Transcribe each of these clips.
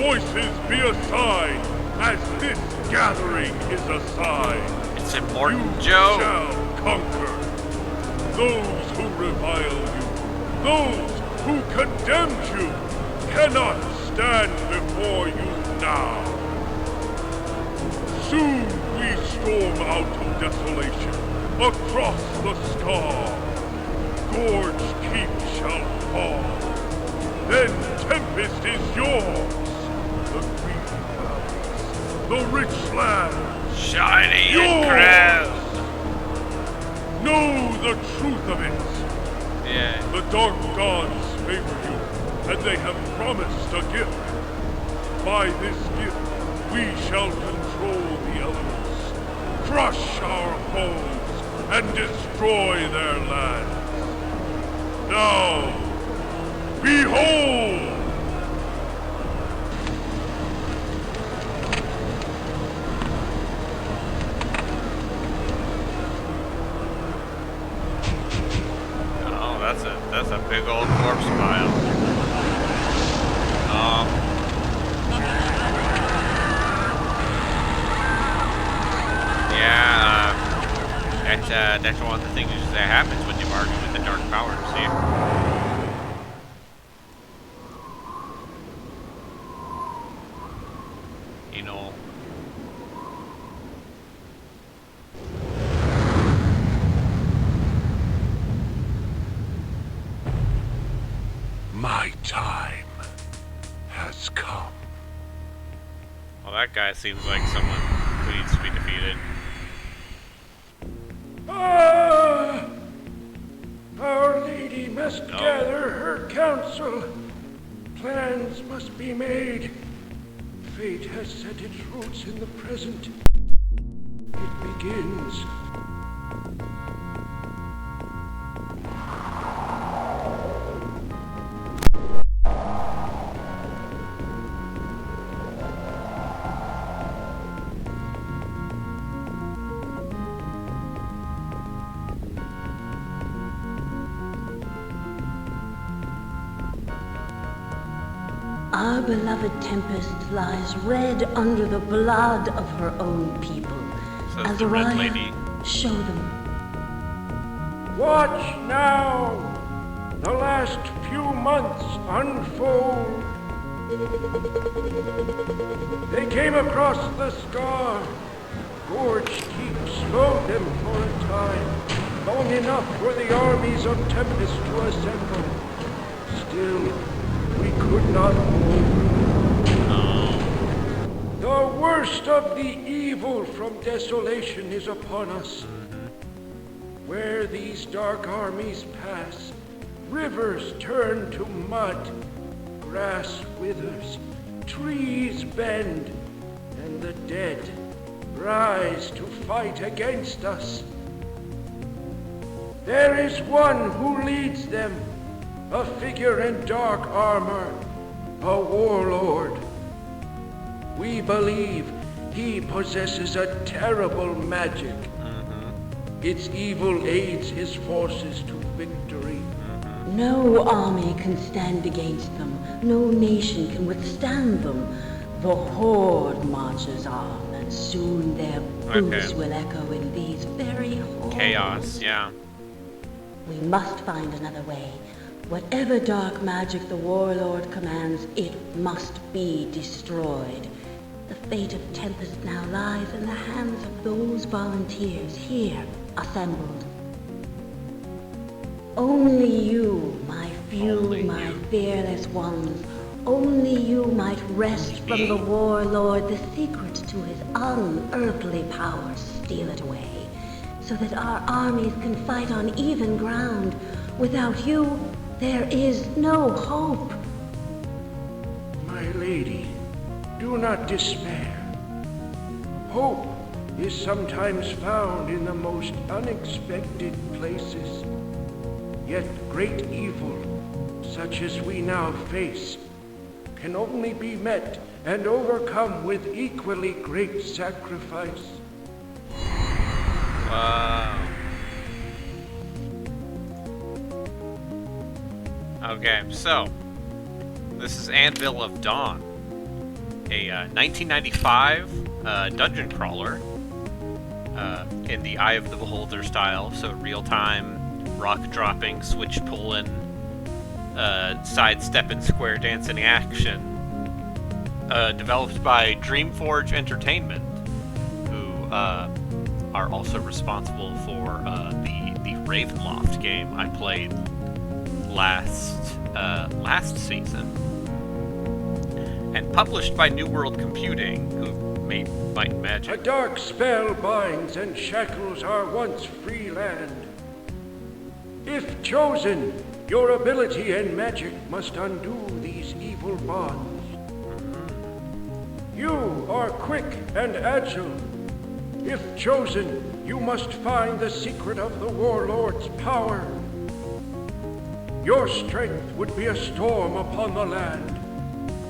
voices be a sign, as this gathering is a sign. It's important, You Joe. shall conquer. Those who revile you, those who condemn you, cannot stand before you now. Soon we storm out of desolation, across the scar. Gorge Keep shall fall. Then Tempest is yours. The green valleys, the rich land, Shiny and yours. grand. Know the truth of it. Yeah. The dark gods favor you, and they have promised a gift. By this gift, we shall control the elements, crush our foes, and destroy their lands. Now, behold! Oh, that's a big old corpse pile. Yeah, that's one of the things that happens when you argue with the dark powers, see? You know. My time has come. Well, that guy seems like someone who needs to be defeated. Our Lady must gather her council. Plans must be made. Fate has set its roots in the present. It begins. Our beloved Tempest lies red under the blood of her own people. Says the Red Lady. Show them. Watch now. The last few months unfold. They came across the scar. Gorge Keep slowed them for a time, long enough for the armies of Tempest to assemble. Still, we could not move. The worst of the evil from desolation is upon us. Where these dark armies pass, rivers turn to mud, grass withers, trees bend, and the dead rise to fight against us. There is one who leads them, a figure in dark armor, a warlord. We believe he possesses a terrible magic. Its evil aids his forces to victory. No army can stand against them. No nation can withstand them. The Horde marches on, and soon their boots will echo in these very halls. Chaos, yeah. We must find another way. Whatever dark magic the warlord commands, it must be destroyed. The fate of Tempest now lies in the hands of those volunteers here assembled. Only you, my few, my fearless ones, only you might wrest from the warlord the secret to his unearthly powers. Steal it away, so that our armies can fight on even ground. Without you, there is no hope. My lady, do not despair. Hope is sometimes found in the most unexpected places. Yet great evil, such as we now face, can only be met and overcome with equally great sacrifice. Wow. Okay, so this is Anvil of Dawn. a 1995 dungeon crawler in the Eye of the Beholder style, so real-time rock dropping, switch pulling, sidestepping, square dancing action, developed by Dreamforge Entertainment, who are also responsible for the Ravenloft game I played last season, and published by New World Computing, who made Might and Magic. A dark spell binds and shackles our once free land. If chosen, your ability and magic must undo these evil bonds. You are quick and agile. If chosen, you must find the secret of the warlord's power. Your strength would be a storm upon the land.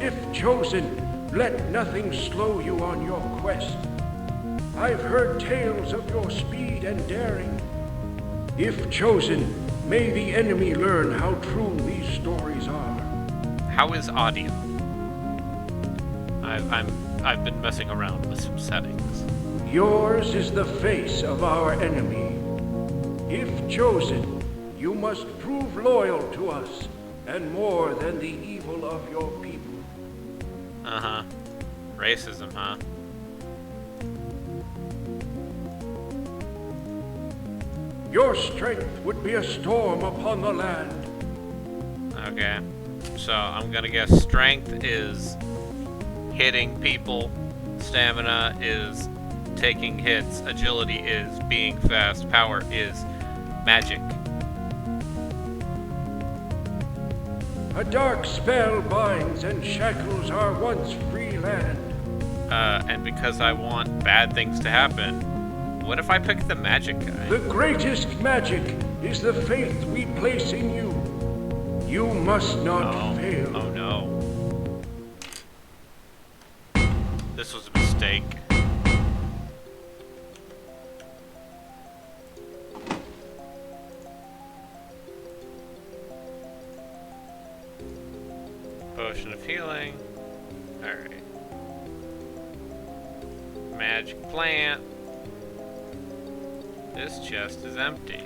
If chosen, let nothing slow you on your quest. I've heard tales of your speed and daring. If chosen, may the enemy learn how true these stories are. How is audio? I've been messing around with some settings. Yours is the face of our enemy. If chosen, you must prove loyal to us, and more than the evil of your people. Uh-huh. Racism, huh? Your strength would be a storm upon the land. Okay. So I'm gonna guess strength is hitting people, stamina is taking hits, agility is being fast, power is magic. A dark spell binds and shackles our once free land. And because I want bad things to happen, what if I pick the magic guy? The greatest magic is the faith we place in you. You must not fail. Oh no. This was a mistake. Potion of healing. Alright. Magic plant. This chest is empty.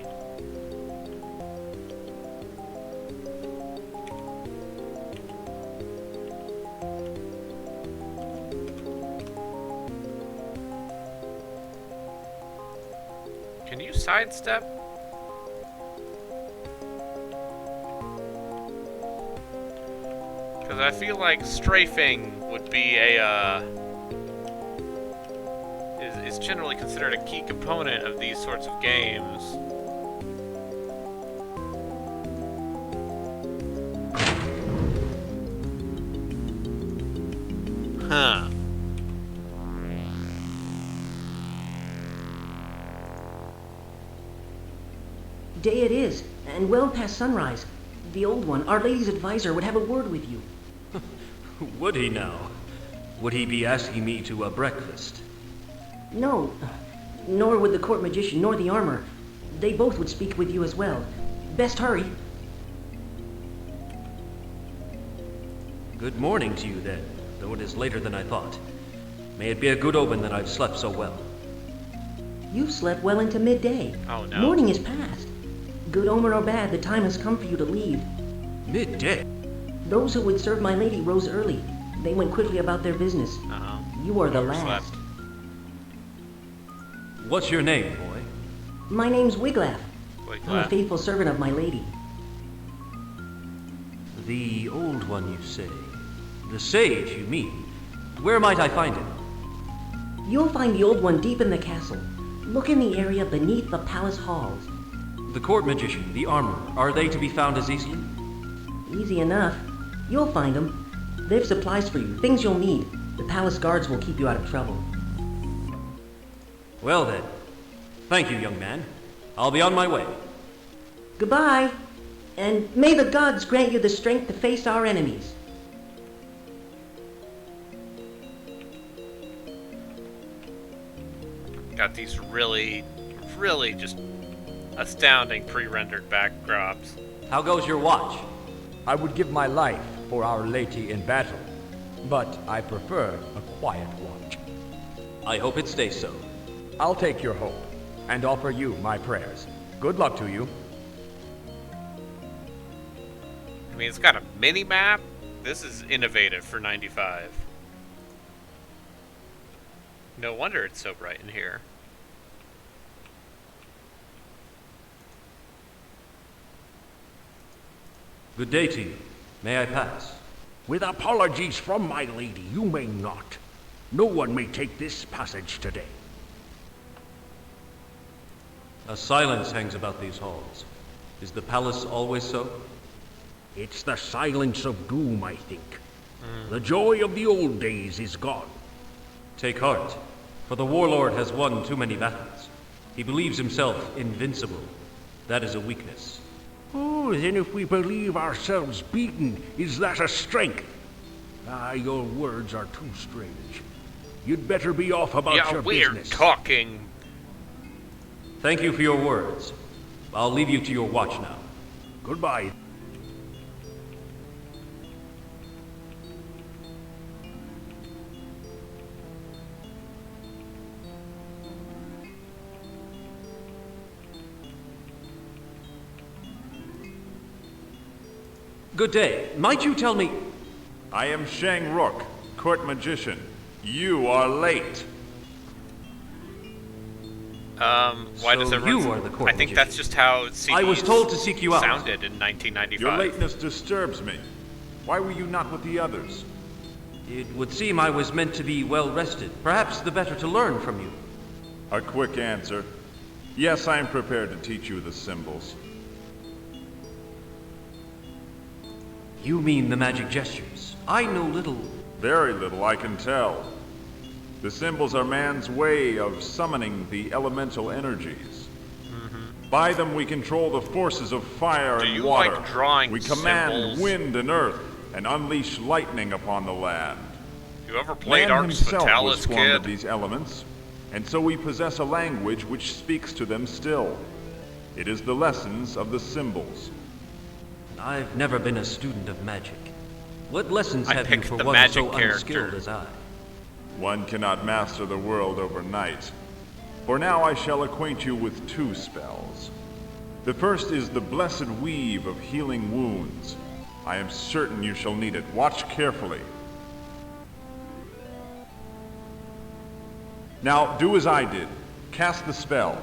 Can you sidestep? Because I feel like strafing would be a, is generally considered a key component of these sorts of games. Huh. Day it is, and well past sunrise. The old one, Our Lady's advisor, would have a word with you. Would he now? Would he be asking me to a breakfast? No, nor would the court magician nor the armor. They both would speak with you as well. Best hurry. Good morning to you then, though it is later than I thought. May it be a good omen that I've slept so well. You've slept well into midday. Oh no. Morning is past. Good omen or bad, the time has come for you to leave. Midday? Those who would serve my lady rose early. They went quickly about their business. Uh-huh. You are the Overslept. last. What's your name, boy? My name's Wiglaf. Wait, I'm a faithful servant of my lady. The old one, you say? The sage, you mean? Where might I find him? You'll find the old one deep in the castle. Look in the area beneath the palace halls. The court magician, the armorer, are they to be found as easily? Easy enough. You'll find them. They've supplies for you, things you'll need. The palace guards will keep you out of trouble. Well then. Thank you, young man. I'll be on my way. Goodbye, and may the gods grant you the strength to face our enemies. Got these really just astounding pre-rendered backdrops. How goes your watch? I would give my life for Our Lady in battle. but I prefer a quiet watch. I hope it stays so. I'll take your hope and offer you my prayers. Good luck to you. I mean, it's got a mini map. This is innovative for 95. No wonder it's so bright in here. Good day to you. May I pass? With apologies from my lady, you may not. No one may take this passage today. A silence hangs about these halls. Is the palace always so? It's the silence of doom, I think. The joy of the old days is gone. Take heart, for the warlord has won too many battles. He believes himself invincible. That is a weakness. Oh, then if we believe ourselves beaten, is that a strength? Ah, your words are too strange. You'd better be off about Yeah, your we're business. talking. Thank you for your words. I'll leave you to your watch now. Goodbye. Good day. Might you tell me... I am Shang Rook, court magician. You are late. Why does So everyone... you are the court I think magician. that's just how CDs I was told to seek you out. sounded in 1995. Your lateness disturbs me. Why were you not with the others? It would seem I was meant to be well rested. Perhaps the better to learn from you. A quick answer. Yes, I am prepared to teach you the symbols. You mean the magic gestures. I know little... Very little, I can tell. The symbols are man's way of summoning the elemental energies. By them we control the forces of fire Do and you water. like drawing We command symbols? wind and earth and unleash lightning upon the land. You ever played Man Arx himself was Fatalis, formed of kid? these elements, and so we possess a language which speaks to them still. It is the lessons of the symbols. I've never been a student of magic. What lessons I have you picked for the one magic so character. unskilled as I? One cannot master the world overnight. For now I shall acquaint you with two spells. The first is the blessed weave of healing wounds. I am certain you shall need it. Watch carefully. Now, do as I did. Cast the spell.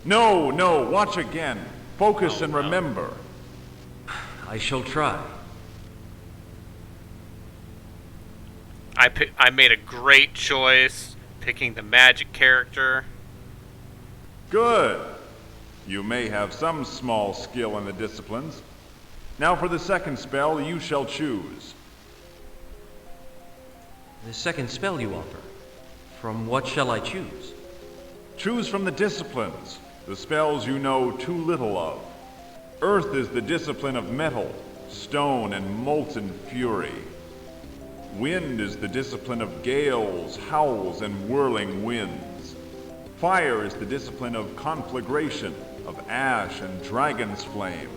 No, no, watch again. Focus and remember. I shall try. I made a great choice picking the magic character. Good. You may have some small skill in the disciplines. Now for the second spell, you shall choose. The second spell you offer. From what shall I choose? Choose from the disciplines, the spells you know too little of. Earth is the discipline of metal, stone, and molten fury. Wind is the discipline of gales, howls, and whirling winds. Fire is the discipline of conflagration, of ash and dragon's flame.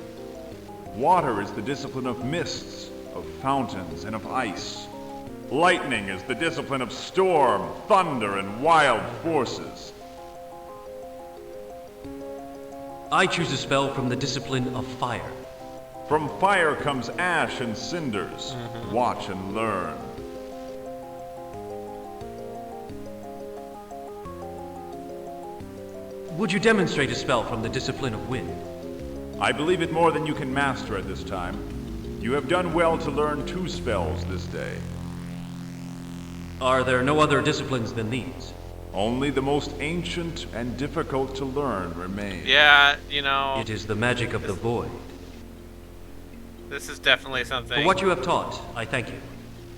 Water is the discipline of mists, of fountains, and of ice. Lightning is the discipline of storm, thunder, and wild forces. I choose a spell from the discipline of fire. From fire comes ash and cinders. Watch and learn. Would you demonstrate a spell from the discipline of wind? I believe it more than you can master at this time. You have done well to learn 2 spells this day. Are there no other disciplines than these? Only the most ancient and difficult to learn remain. Yeah, you know, It is the magic of the void. this is definitely something For what you have taught, I thank you.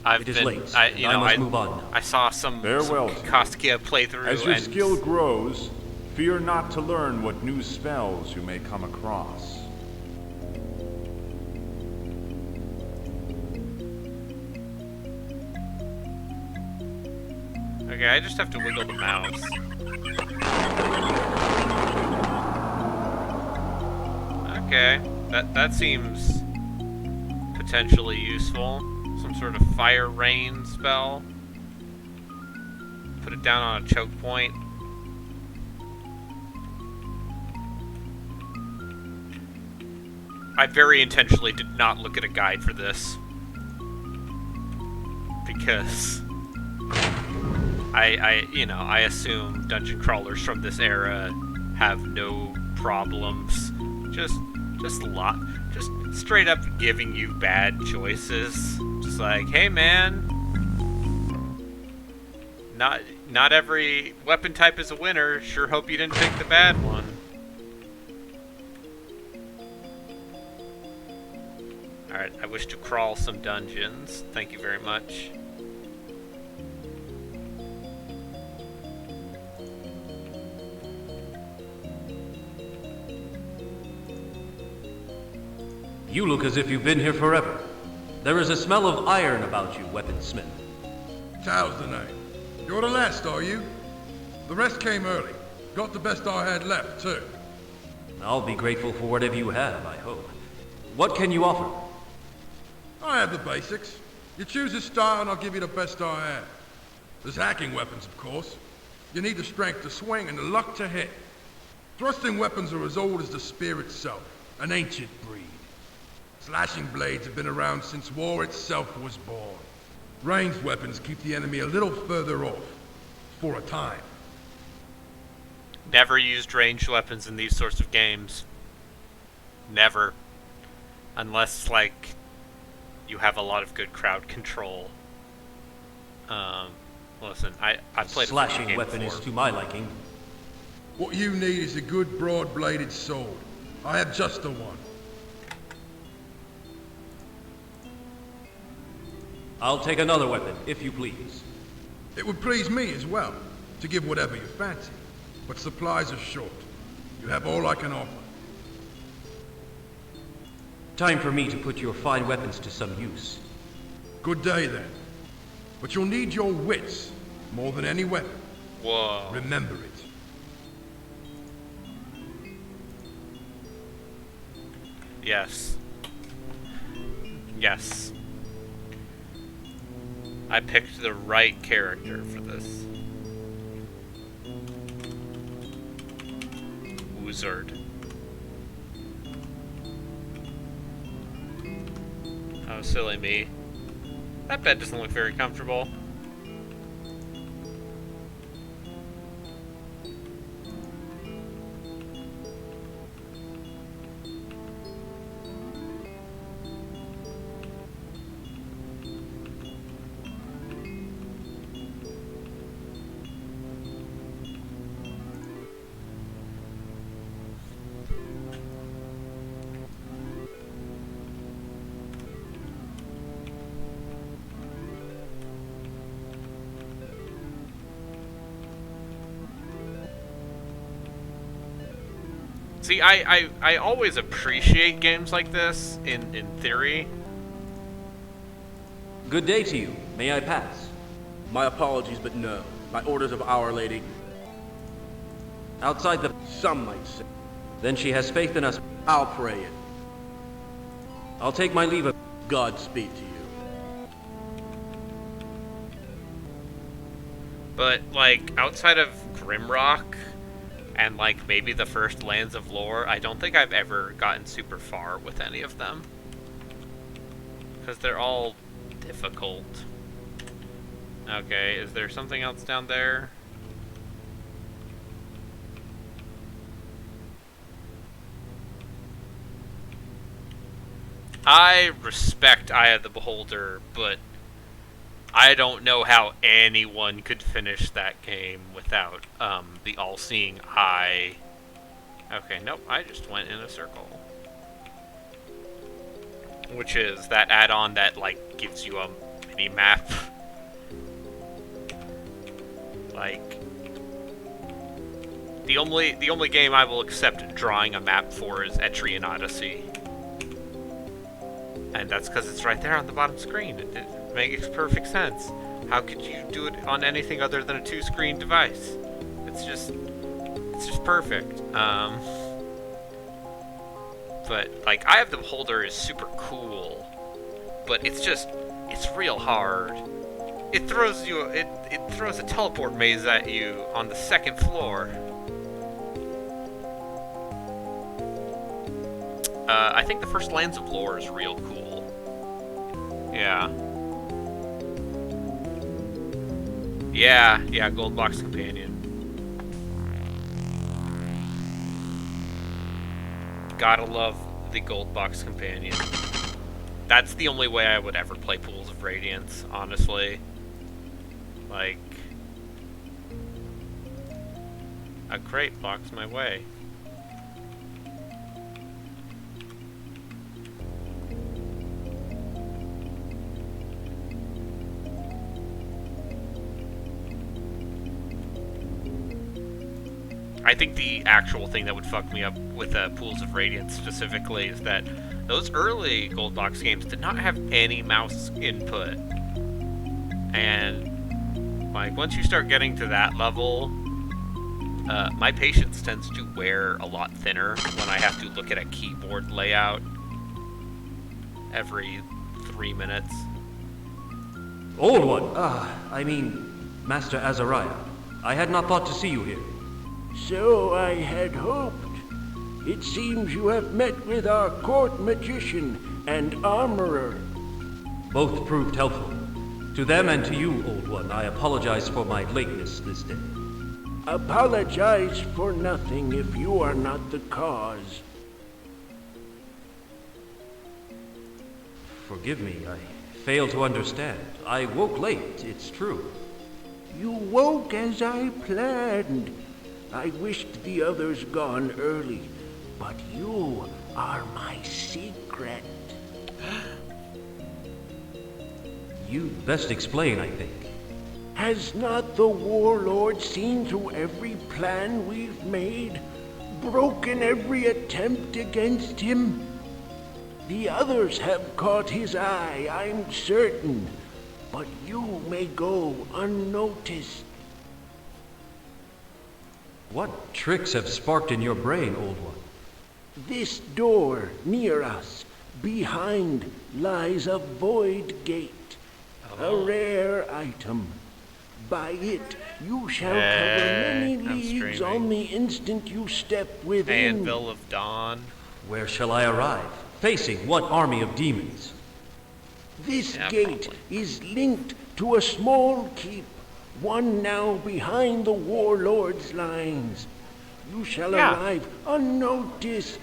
I've it is been. late. I, you I know, must I, move on now. I saw some Farewell. Koskia playthrough, As your and skill grows, fear not to learn what new spells you may come across. okay, I just have to wiggle the mouse. Okay, that seems potentially useful. Some sort of fire rain spell. Put it down on a choke point. I very intentionally did not look at a guide for this. Because I assume dungeon crawlers from this era have no problems. Just straight up giving you bad choices. Just like, hey man, not every weapon type is a winner. Sure hope you didn't pick the bad one. Alright, I wish to crawl some dungeons. Thank you very much. You look as if you've been here forever. There is a smell of iron about you, weaponsmith. Tao's the name. You're the last, are you? The rest came early. Got the best I had left, too. I'll be grateful for whatever you have, I hope. What can you offer? I have the basics. You choose a style and I'll give you the best I have. There's hacking weapons, of course. You need the strength to swing and the luck to hit. Thrusting weapons are as old as the spear itself, an ancient breed. Slashing blades have been around since war itself was born. Ranged weapons keep the enemy a little further off, for a time. Never used ranged weapons in these sorts of games. Never. Unless, like, you have a lot of good crowd control. Listen, I've played a slashing game weapon before. is to my liking. What you need is a good broad-bladed sword. I have just the one. I'll take another weapon, if you please. It would please me as well, to give whatever you fancy. But supplies are short. You have all I can offer. Time for me to put your fine weapons to some use. Good day, then. But you'll need your wits more than any weapon. Whoa. Remember it. Yes. Yes. I picked the right character for this. Wizard. Oh, silly me. That bed doesn't look very comfortable. See, I always appreciate games like this, in theory. Good day to you. May I pass? My apologies, but no. By orders of Our Lady, Outside the... some might say. Then she has faith in us. I'll pray it. I'll take my leave of... Godspeed to you. But, like, outside of Grimrock, and, like, maybe the first Lands of Lore, I don't think I've ever gotten super far with any of them. Because they're all difficult. Okay, is there something else down there? I respect Eye of the Beholder, but I don't know how anyone could finish that game without the all-seeing eye. Okay, nope, I just went in a circle. Which is that add-on that, like, gives you a mini-map. Like, the only game I will accept drawing a map for is Etrian Odyssey. And that's because it's right there on the bottom screen. It makes perfect sense. How could you do it on anything other than a two-screen device? It's just perfect. But, like, Eye of the Beholder is super cool, but it's real hard. It throws a teleport maze at you on the second floor. I think the first Lands of Lore is real cool. Yeah. Yeah, Gold Box Companion. Gotta love the Gold Box Companion. That's the only way I would ever play Pools of Radiance, honestly. Like... a crate blocks my way. I think the actual thing that would fuck me up with Pools of Radiance specifically is that those early Gold Box games did not have any mouse input. And, like, once you start getting to that level, my patience tends to wear a lot thinner when I have to look at a keyboard layout every 3 minutes. Old One! I mean, Master Azariah. I had not thought to see you here. So I had hoped. It seems you have met with our court magician and armorer. Both proved helpful. To them and to you, Old One, I apologize for my lateness this day. Apologize for nothing if you are not the cause. Forgive me, I fail to understand. I woke late, it's true. You woke as I planned. I wished the others gone early, but you are my secret. You'd best explain, I think. Has not the warlord seen through every plan we've made? Broken every attempt against him? The others have caught his eye, I'm certain, but you may go unnoticed. What tricks have sparked in your brain, Old One? This door near us, behind, lies a void gate. A rare item. By it, you shall cover many leagues on the instant you step within. Anvil of Dawn. Where shall I arrive? Facing what army of demons? This gate is linked to a small keep, one now behind the warlord's lines. You shall arrive unnoticed.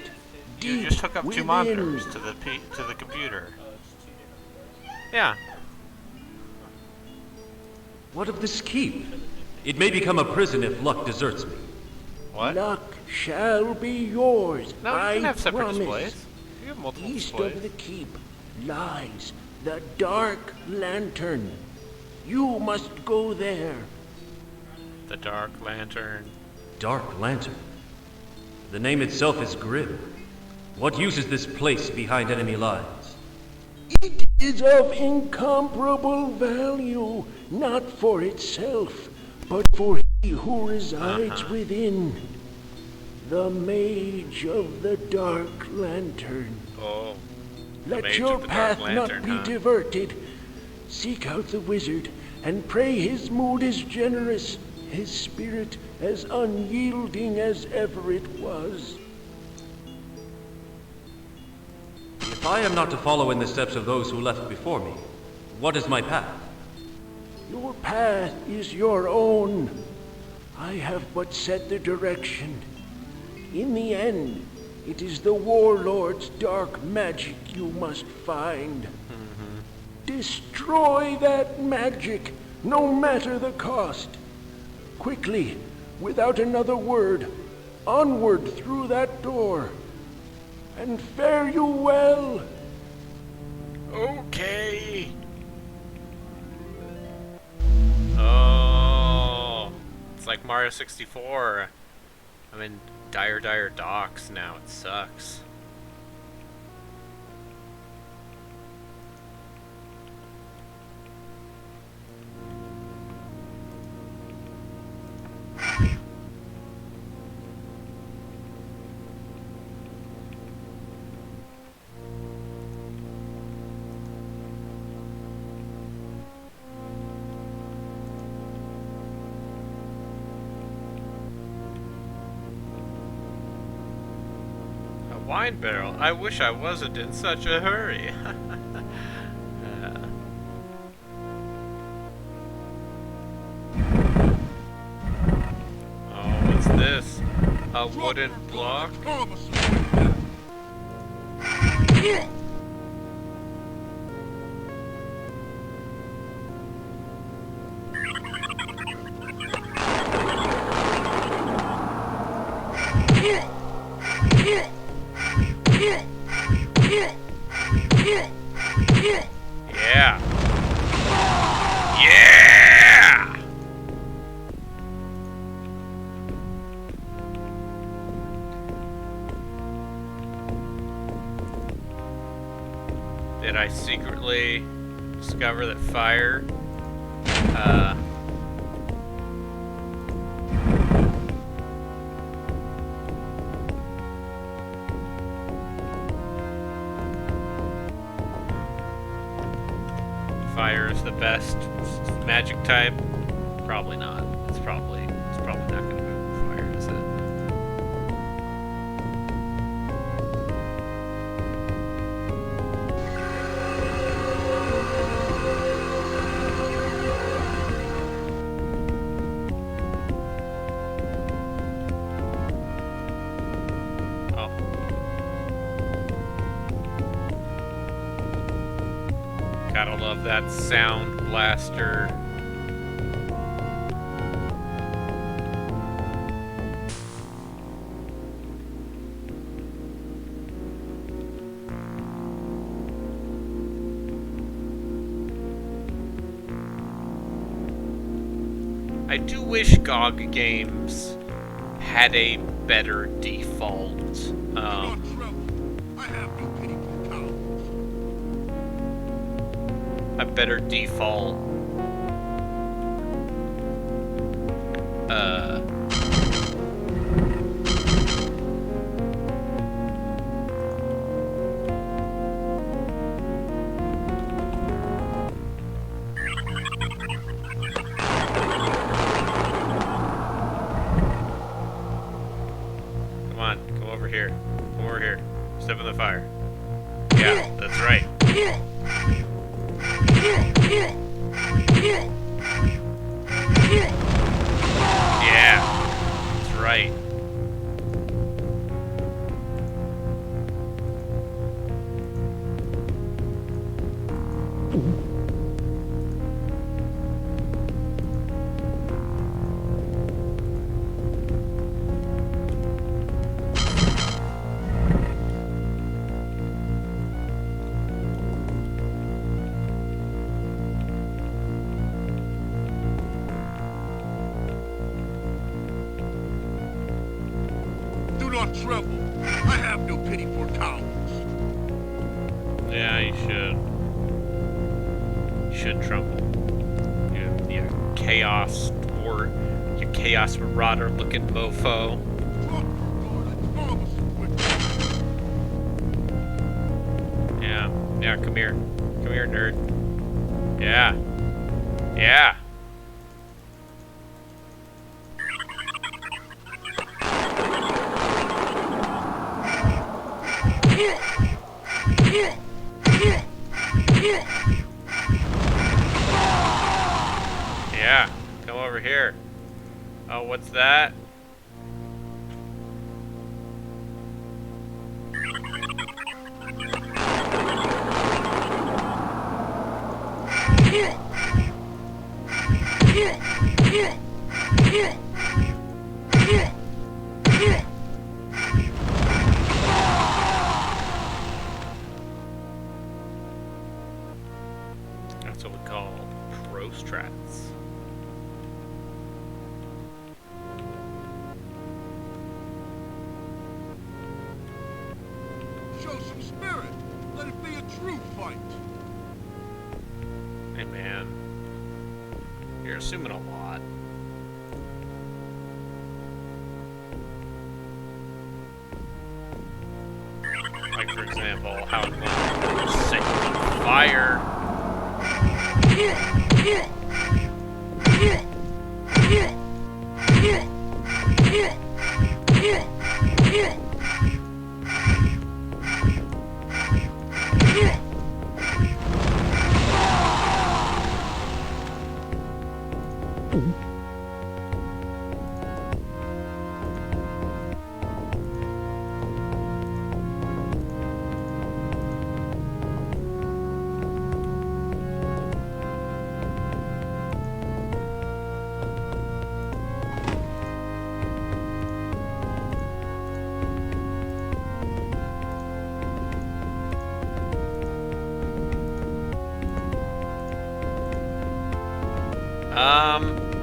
You just hook up two monitors to the computer. Yeah. What of this keep? It may become a prison if luck deserts me. What? Luck shall be yours. No, you can have separate promise. displays. You have multiple East displays. of the keep lies the Dark Lantern. You must go there. The Dark Lantern. Dark Lantern? The name itself is grim. What use is this place behind enemy lines? It is of incomparable value, not for itself, but for he who resides within. The Mage of the Dark Lantern. Oh. Let your path not be diverted. Seek out the wizard and pray his mood is generous, his spirit as unyielding as ever it was. If I am not to follow in the steps of those who left before me, what is my path? Your path is your own. I have but set the direction. In the end, it is the warlord's dark magic you must find. Destroy that magic, no matter the cost. Quickly, without another word, onward through that door. And fare you well. Okay. Oh. It's like Mario 64. I'm in dire docks now. It sucks. wine barrel. I wish I wasn't in such a hurry. Oh, what's this? A wooden block? Yeah. Yeah! Did I secretly discover that fire, fire is the best magic type? Probably not. It's probably not gonna move fire, is it? Oh. Gotta love that sound blaster. I do wish GOG games had a better default. A better default. Come on, come over here. Come over here. Step in the fire. Yeah, that's right. Yeah, that's right. Do not tremble. I have no pity for cowards. Yeah, you should. You should tremble. You chaos marauder looking mofo. Yeah, come here. Come here, nerd. Yeah. Yeah. Yeah, come over here. Oh, what's that? That's what we call pro strats. Show some spirit. Let it be a true fight. Hey man, you're assuming a lot. Like for example, how I'm going to set on fire.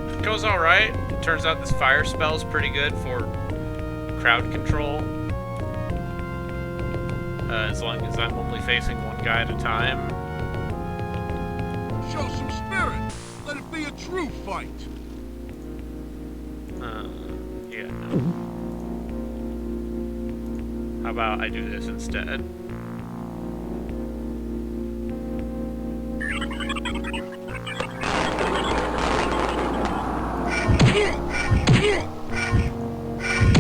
It goes alright. Turns out this fire spell is pretty good for crowd control. As long as I'm only facing one guy at a time. Show some spirit. Let it be a true fight. Yeah, no. How about I do this instead?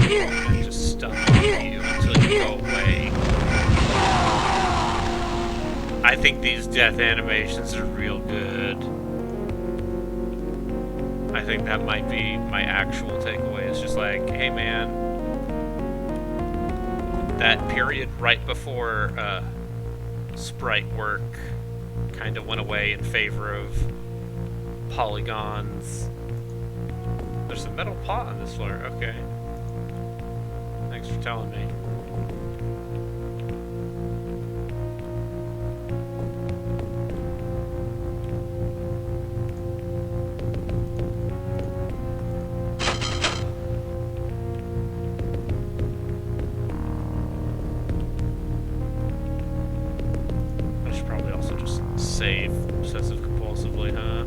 And just stun you until you go away. I think these death animations are real good. I think that might be my actual takeaway. It's just like, hey man, that period right before sprite work kind of went away in favor of polygons. There's a metal pot on this floor. Okay. Thanks for telling me. I should probably also just save obsessive compulsively, huh?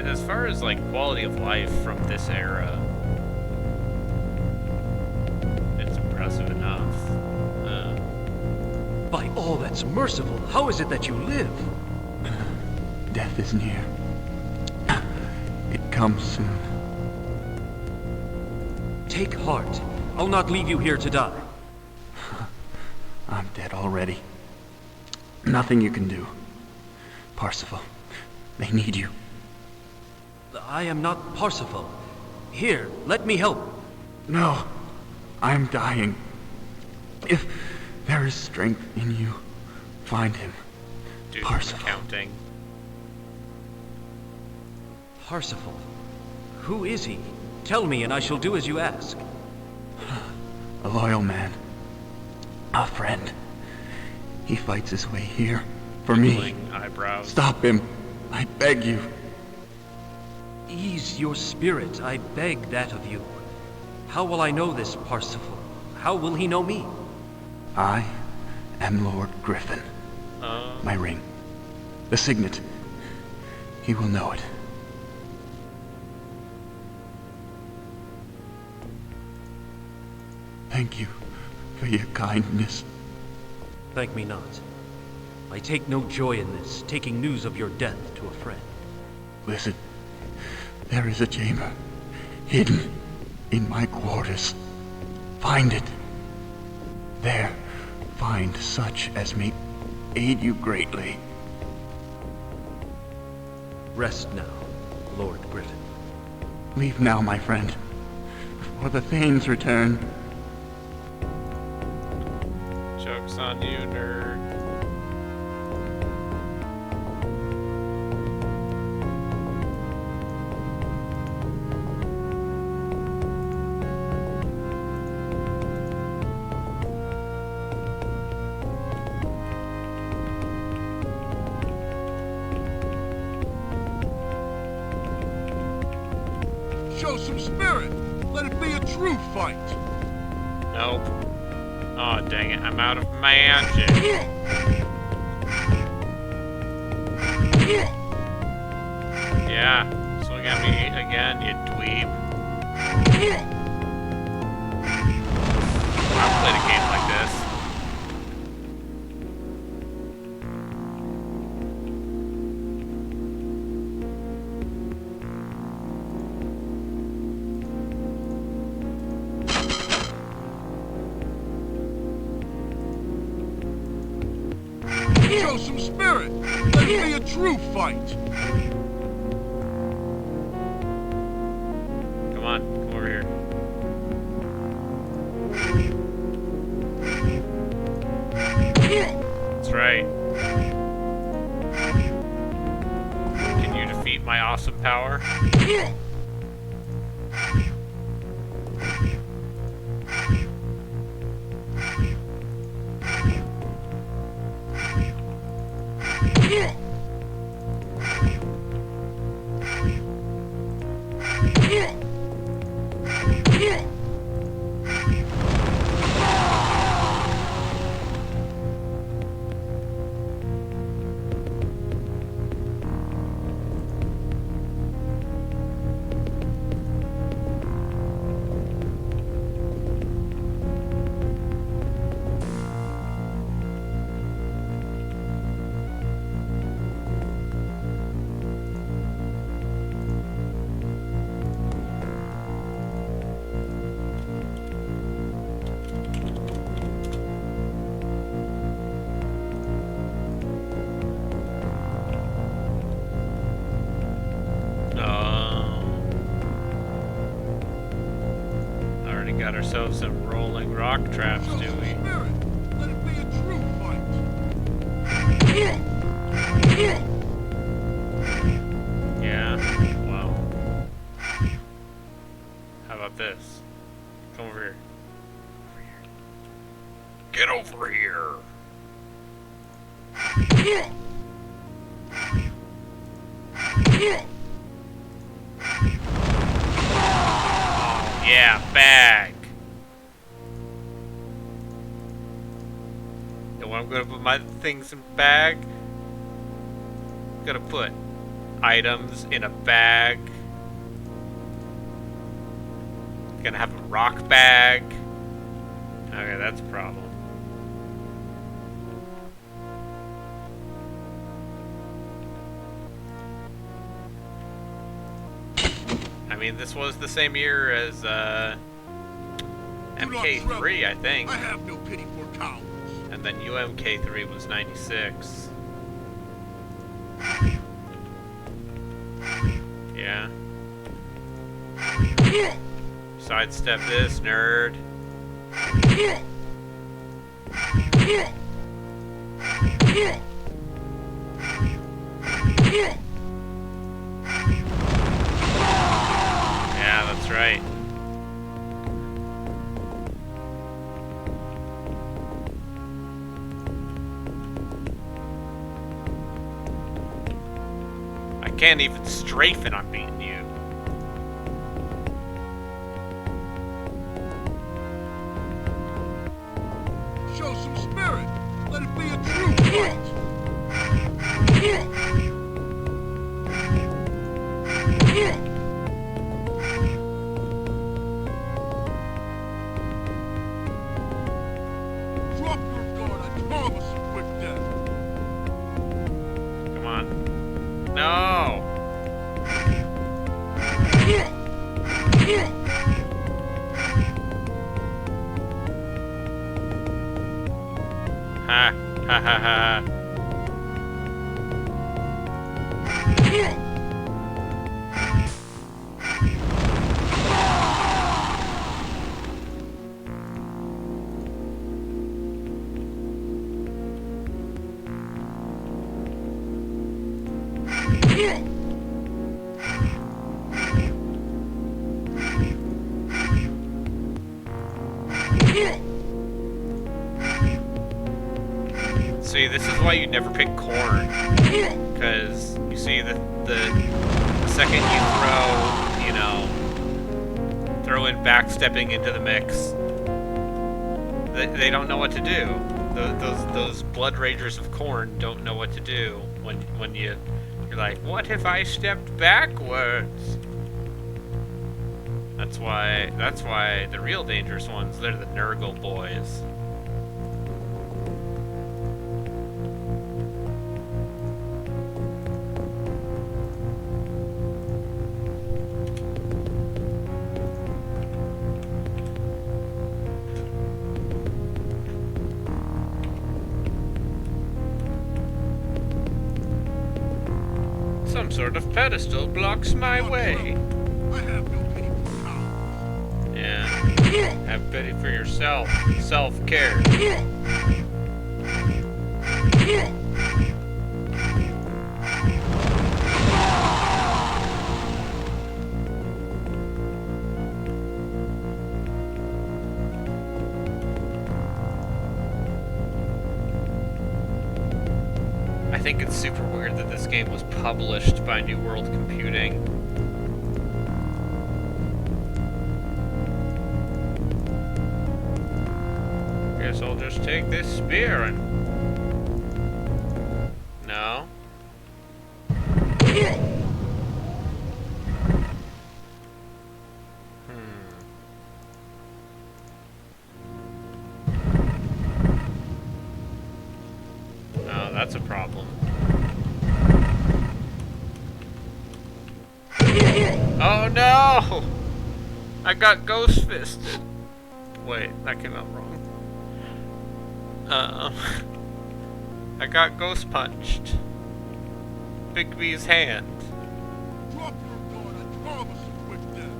As far as like quality of life from this era, it's impressive enough. By all that's merciful, how is it that you live? Death is near. It comes soon. Take heart. I'll not leave you here to die. I'm dead already. Nothing you can do. Parsifal, they need you. I am not Parsifal. Here, let me help. No, I'm dying. If there is strength in you, find him. Dude, Parsifal. Counting. Parsifal? Who is he? Tell me and I shall do as you ask. A loyal man. A friend. He fights his way here. For me. Twinkling eyebrows. Stop him. I beg you. Ease your spirit, I beg that of you. How will I know this Parsifal? How will he know me? I am Lord Griffin. My ring. The signet. He will know it. Thank you for your kindness. Thank me not. I take no joy in this, taking news of your death to a friend. Listen. There is a chamber, hidden in my quarters. Find it. There, find such as may aid you greatly. Rest now, Lord Griffin. Leave now, my friend, before the Thanes return. Joke's on you, nerd. Show some spirit. Let it be a true fight. Nope. Oh, dang it. I'm out of magic. Yeah. Swing at me again, you dweeb. I've played a game like this. Show some spirit. Let it be a true fight. Come on, come over here. That's right. Can you defeat my awesome power? Already got ourselves some rolling rock traps, do we? Spirit. Let it be a true fight. Yeah, well. How about this? Come over here. Get over here! Yeah, bag! And when I'm gonna put my things in bag, I'm gonna put items in a bag. Gonna have a rock bag. Okay, that's a problem. I mean, this was the same year as MK3, I think. I have no pity for cowards. And then UMK3 was 96. Yeah. Sidestep this, nerd. Yeah, that's right. I can't even strafe and I'm beating you. Show some spirit. Let it be a true fight. Drop your guard. I promise a quick death. Come on. No! Ha ha ha ha. See, this is why you never pick corn, because you see the second you throw in backstepping into the mix, they don't know what to do. Those blood ragers of corn don't know what to do when you're like, what if I stepped backwards? That's why the real dangerous ones, they're the Nurgle boys. Some sort of pedestal blocks my way. I have no pity for cowards. Yeah. Have pity for yourself. Self-care. I think it's super weird that this game was published by New World Computing. Guess I'll just take this spear and... No? Oh, that's a problem. Oh no! I got ghost fisted. Wait, that came out wrong. I got ghost punched. Bigby's hand. Drop your guard and promise a quick death.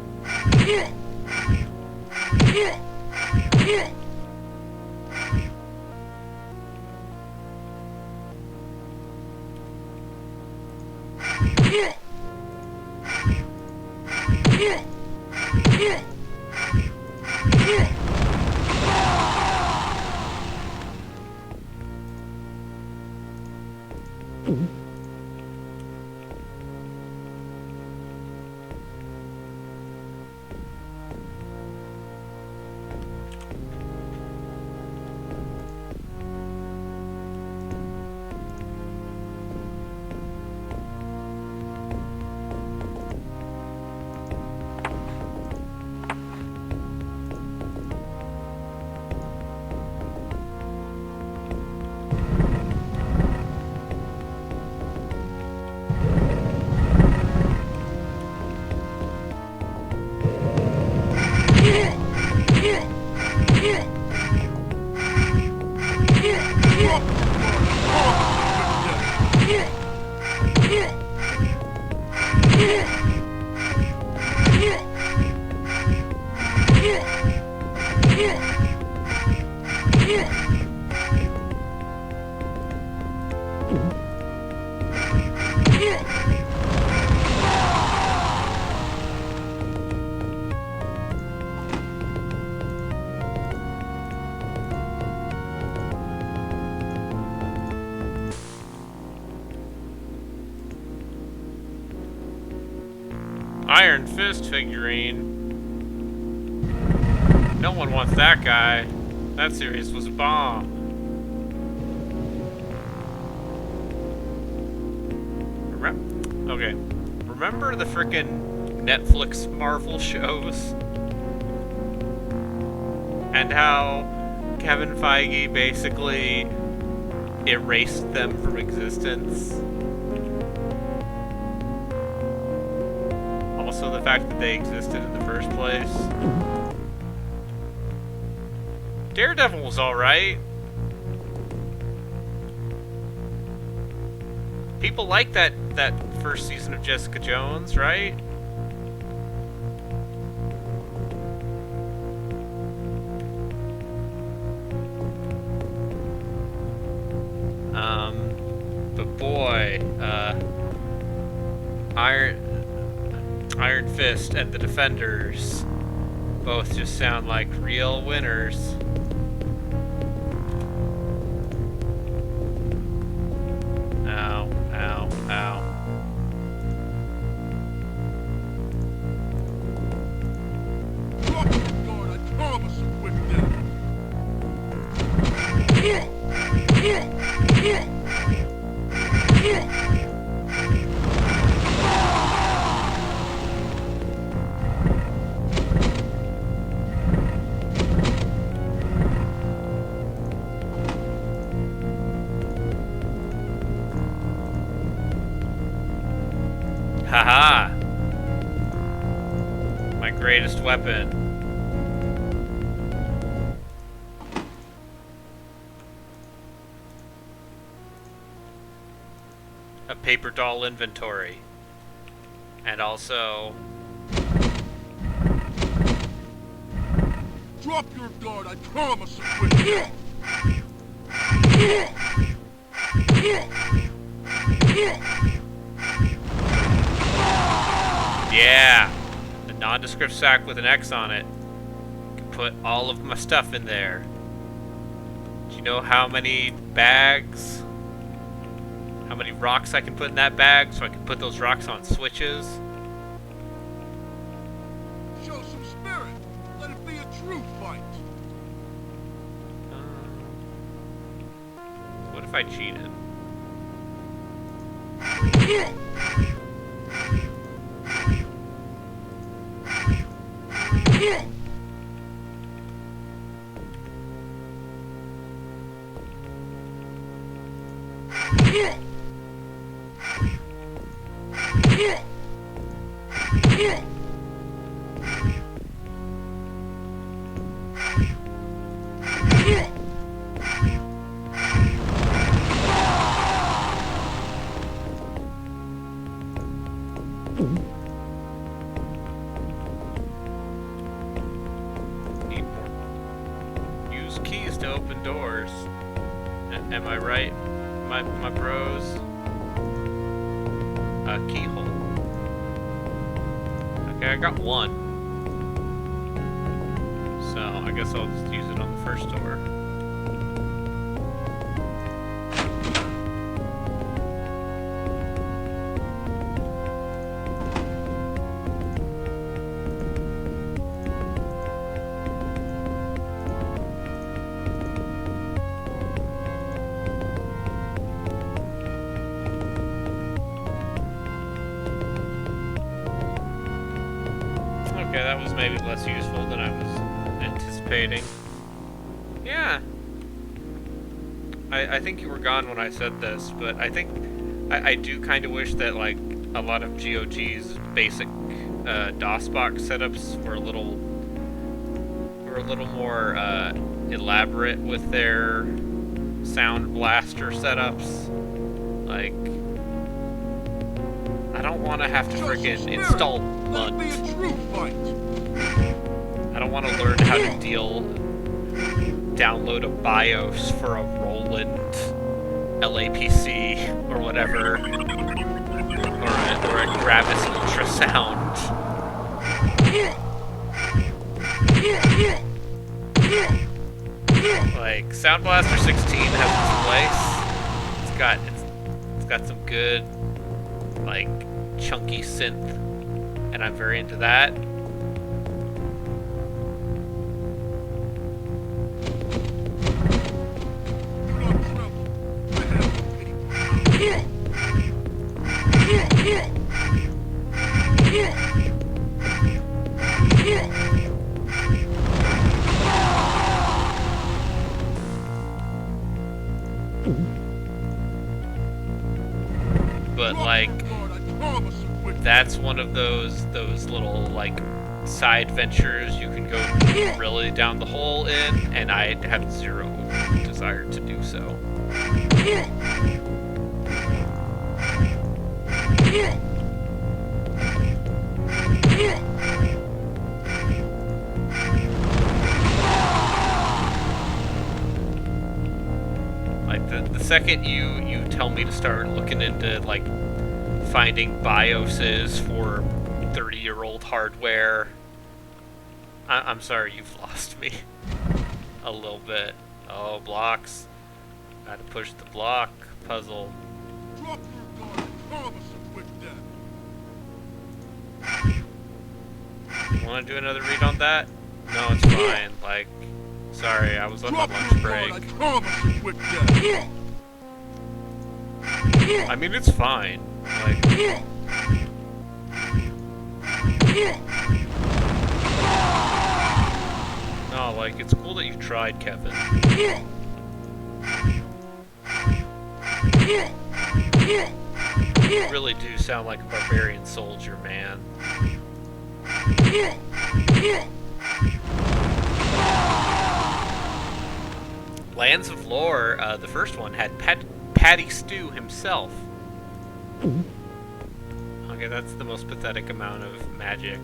Iron Fist figurine. No one wants that guy. That series was a bomb. Okay. Remember the frickin' Netflix Marvel shows? And how Kevin Feige basically erased them from existence? Also the fact that they existed in the first place. Daredevil was alright. People like that first season of Jessica Jones, right? But boy, Iron Fist and the Defenders both just sound like real winners. Ow, ow, ow. Drop your guard and promise a quick Haha! My greatest weapon. a paper doll inventory. And also... Drop your guard, I promise it will. Yeah! A nondescript sack with an X on it. Can put all of my stuff in there. Do you know how many bags? How many rocks I can put in that bag so I can put those rocks on switches? Show some spirit. Let it be a true fight. What if I cheated? Use keys to open doors. Am I right, my bros? A keyhole. Okay, I got one. So I guess I'll just use it on the first door. Okay, that was maybe less useful than I was anticipating. Yeah. I think you were gone when I said this, but I think I do kind of wish that like a lot of GOG's basic DOSBox setups were a little more elaborate with their sound blaster setups. Like, I don't want to have to friggin' install Munt. I don't want to learn how to download a BIOS for a Roland LAPC or whatever, or a Gravis ultrasound. Like, Sound Blaster 16 has its place. It's got some good, like, chunky synth, and I'm very into that. But like, that's one of those little like side ventures you can go really down the hole in, and I have zero desire to do so. Like the second you tell me to start looking into like finding BIOSes for 30-year-old hardware, I'm sorry, you've lost me a little bit. Oh, blocks. Gotta push the block puzzle. Drop your guard, promise a quick death. Want to do another read on that? No, it's fine. Like, sorry, I was on my lunch break. I promise a quick death. I mean, it's fine. Like, no, like, it's cool that you tried, Kevin. You really do sound like a barbarian soldier, man. Lands of Lore, the first one, had Patty Stew himself. Okay, that's the most pathetic amount of magic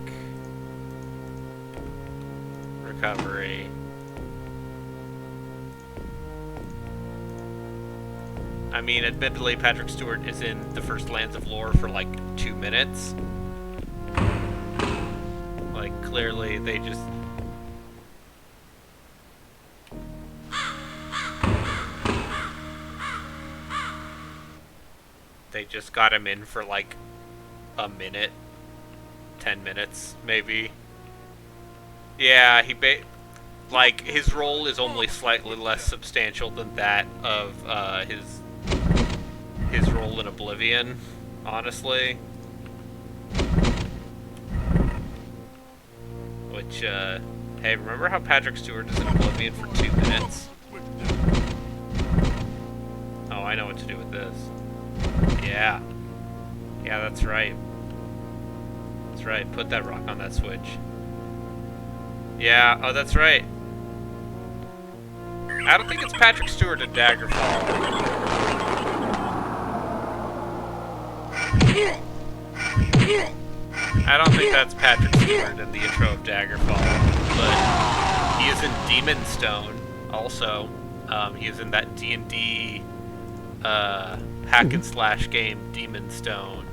recovery. I mean, admittedly, Patrick Stewart is in the first Lands of Lore for like 2 minutes. Like, clearly, they just... They just got him in for like a minute. 10 minutes, maybe. Yeah, like, his role is only slightly less substantial than that of his role in Oblivion, honestly. Which, hey, remember how Patrick Stewart is in Oblivion for 2 minutes? Oh, I know what to do with this. Yeah. Yeah, that's right. That's right, put that rock on that switch. Yeah, oh, that's right. I don't think it's Patrick Stewart in Daggerfall. I don't think that's Patrick Stewart in the intro of Daggerfall, but he is in Demon Stone also. He is in that D&D hack and slash game Demon Stone.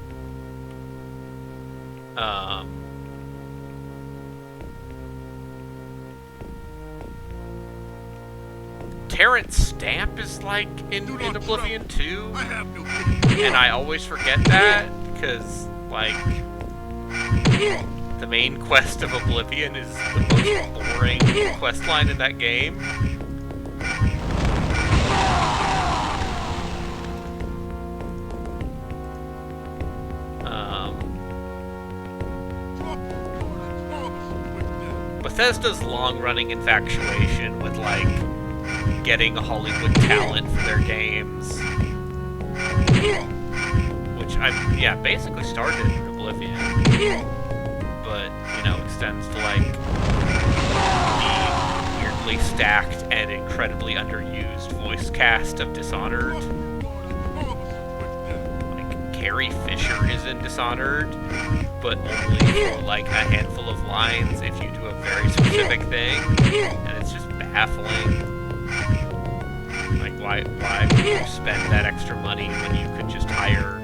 Terrence Stamp is like in Oblivion too, and I always forget that because like the main quest of Oblivion is the most boring quest line in that game. Bethesda's long-running infatuation with like getting Hollywood talent for their games, which basically started in Oblivion, but you know extends to like the weirdly stacked and incredibly underused voice cast of Dishonored. Like Carrie Fisher is in Dishonored, but only for like a handful of lines if you do a very specific thing, and it's just baffling. Like, why would you spend that extra money when you could just hire,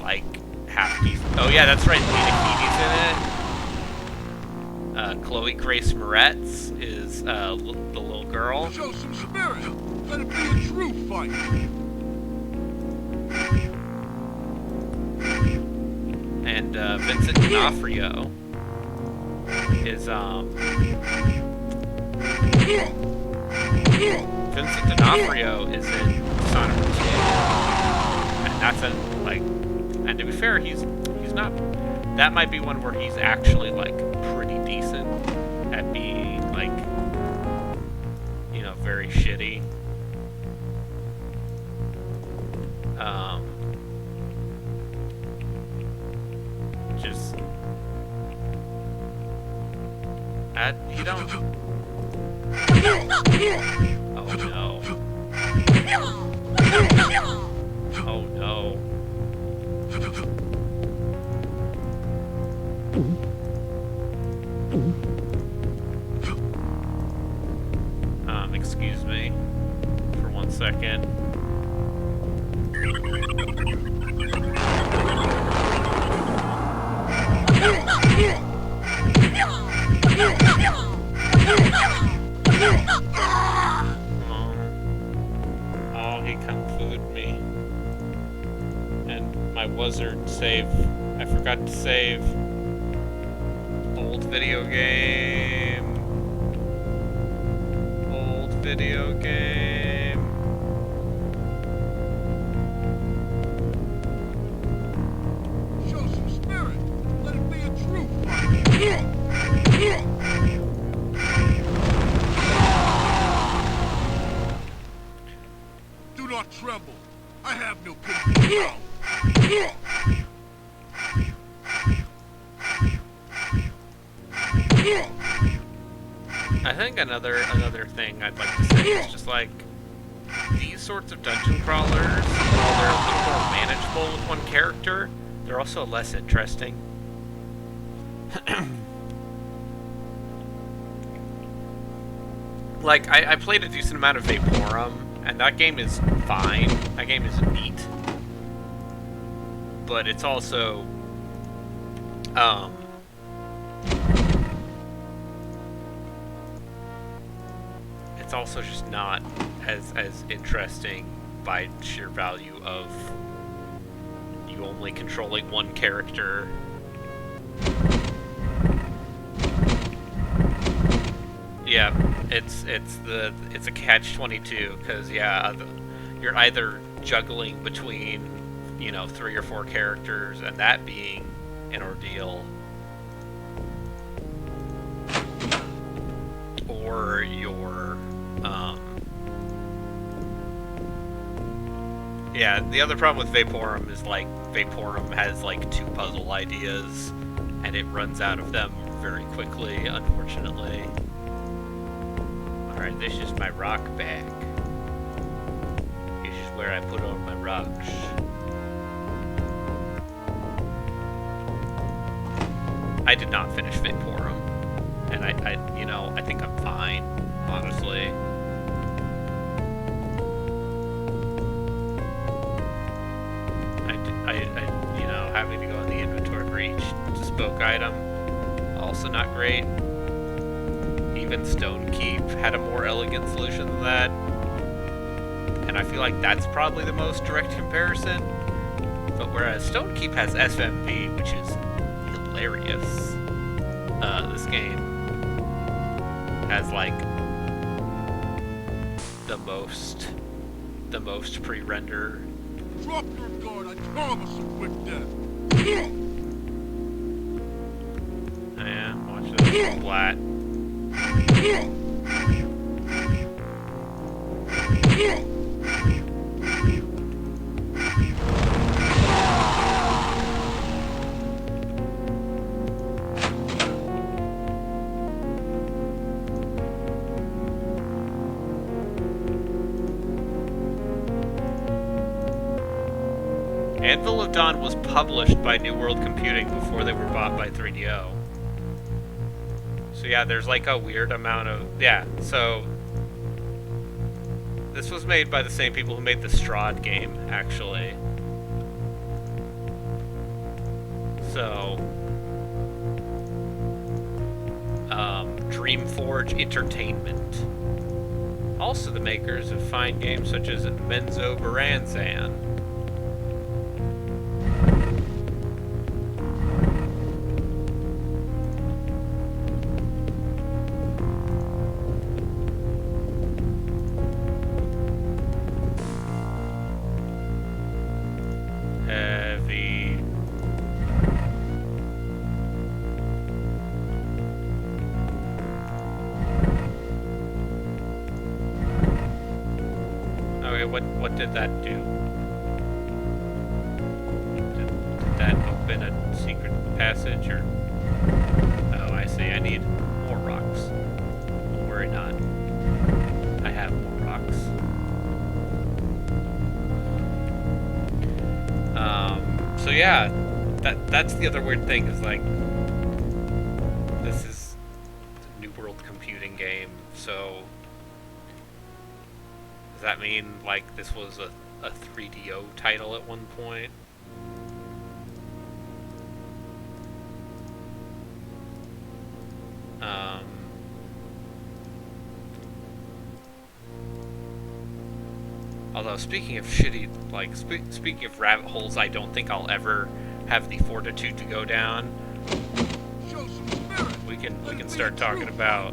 like, half-decent... Oh yeah, that's right, Nina Keating's in it. Chloe Grace Moretz is, the little girl. Show some spirit! Let it be a true fight! And, Vincent D'Onofrio is, Vincent D'Onofrio is in Dishonored 2, and that's and to be fair, he's not, that might be one where he's actually, like, pretty decent at being, like, you know, very shitty. Just, you don't... Oh no. Oh no. Excuse me for 1 second. Oh, he kung fu'd me. And my wizard save. I forgot to save. Old video game. Old video game. Show some spirit! Let it be a true fight! Do not tremble. I have no pity. No. I think another thing I'd like to say is just like these sorts of dungeon crawlers, while they're a little more manageable with one character, they're also less interesting. Like, I played a decent amount of Vaporum, and that game is fine. That game is neat. But it's also, it's also just not as interesting by sheer value of you only controlling one character. Yeah, it's a catch-22 because you're either juggling between 3 or 4 characters and that being an ordeal, or you're the other problem with Vaporum is like Vaporum has like 2 puzzle ideas and it runs out of them very quickly, unfortunately. Alright, this is my rock bag. This is where I put all my rocks. I did not finish Vaporum, and I think I'm fine, honestly. Having to go in the inventory for each bespoke item, also not great. Even Stone Keep had a more elegant solution than that, and I feel like that's probably the most direct comparison. But whereas Stone Keep has SMV, which is hilarious, this game has like the most pre-render. Drop your guard, I promise a quick death. Yeah, watch this splat. Anvil of Dawn was published by New World Computing before they were bought by 3DO. So yeah, there's like a weird amount of... Yeah, so... This was made by the same people who made the Strahd game, actually. So... Dreamforge Entertainment. Also the makers of fine games such as Menzo Baranzan. What did that do? Did that open a secret passage, or... Oh, I see. I need more rocks. Don't worry not. I have more rocks. So yeah, that's the other weird thing, is like, this is a New World Computing game, so... Does that mean, like, this was a 3DO title at one point? Although, speaking of shitty, like, speaking of rabbit holes I don't think I'll ever have the fortitude to go down, we can start talking about,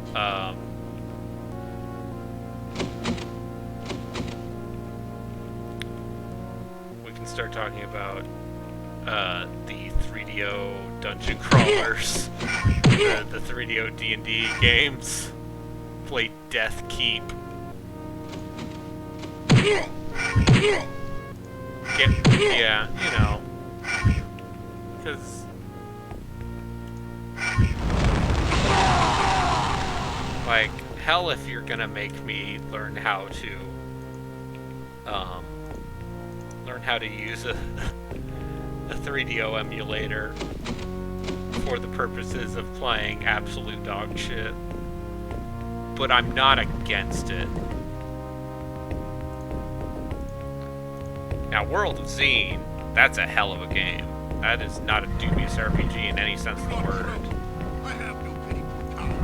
start talking about the 3DO dungeon crawlers, the 3DO D&D games. Play Death Keep. Yeah, you know, because like, hell, if you're gonna make me learn how to learn how to use a 3DO emulator for the purposes of playing absolute dog shit. But I'm not against it. Now, World of Zine, that's a hell of a game. That is not a dubious RPG in any sense of the word. I have no pity for cowards.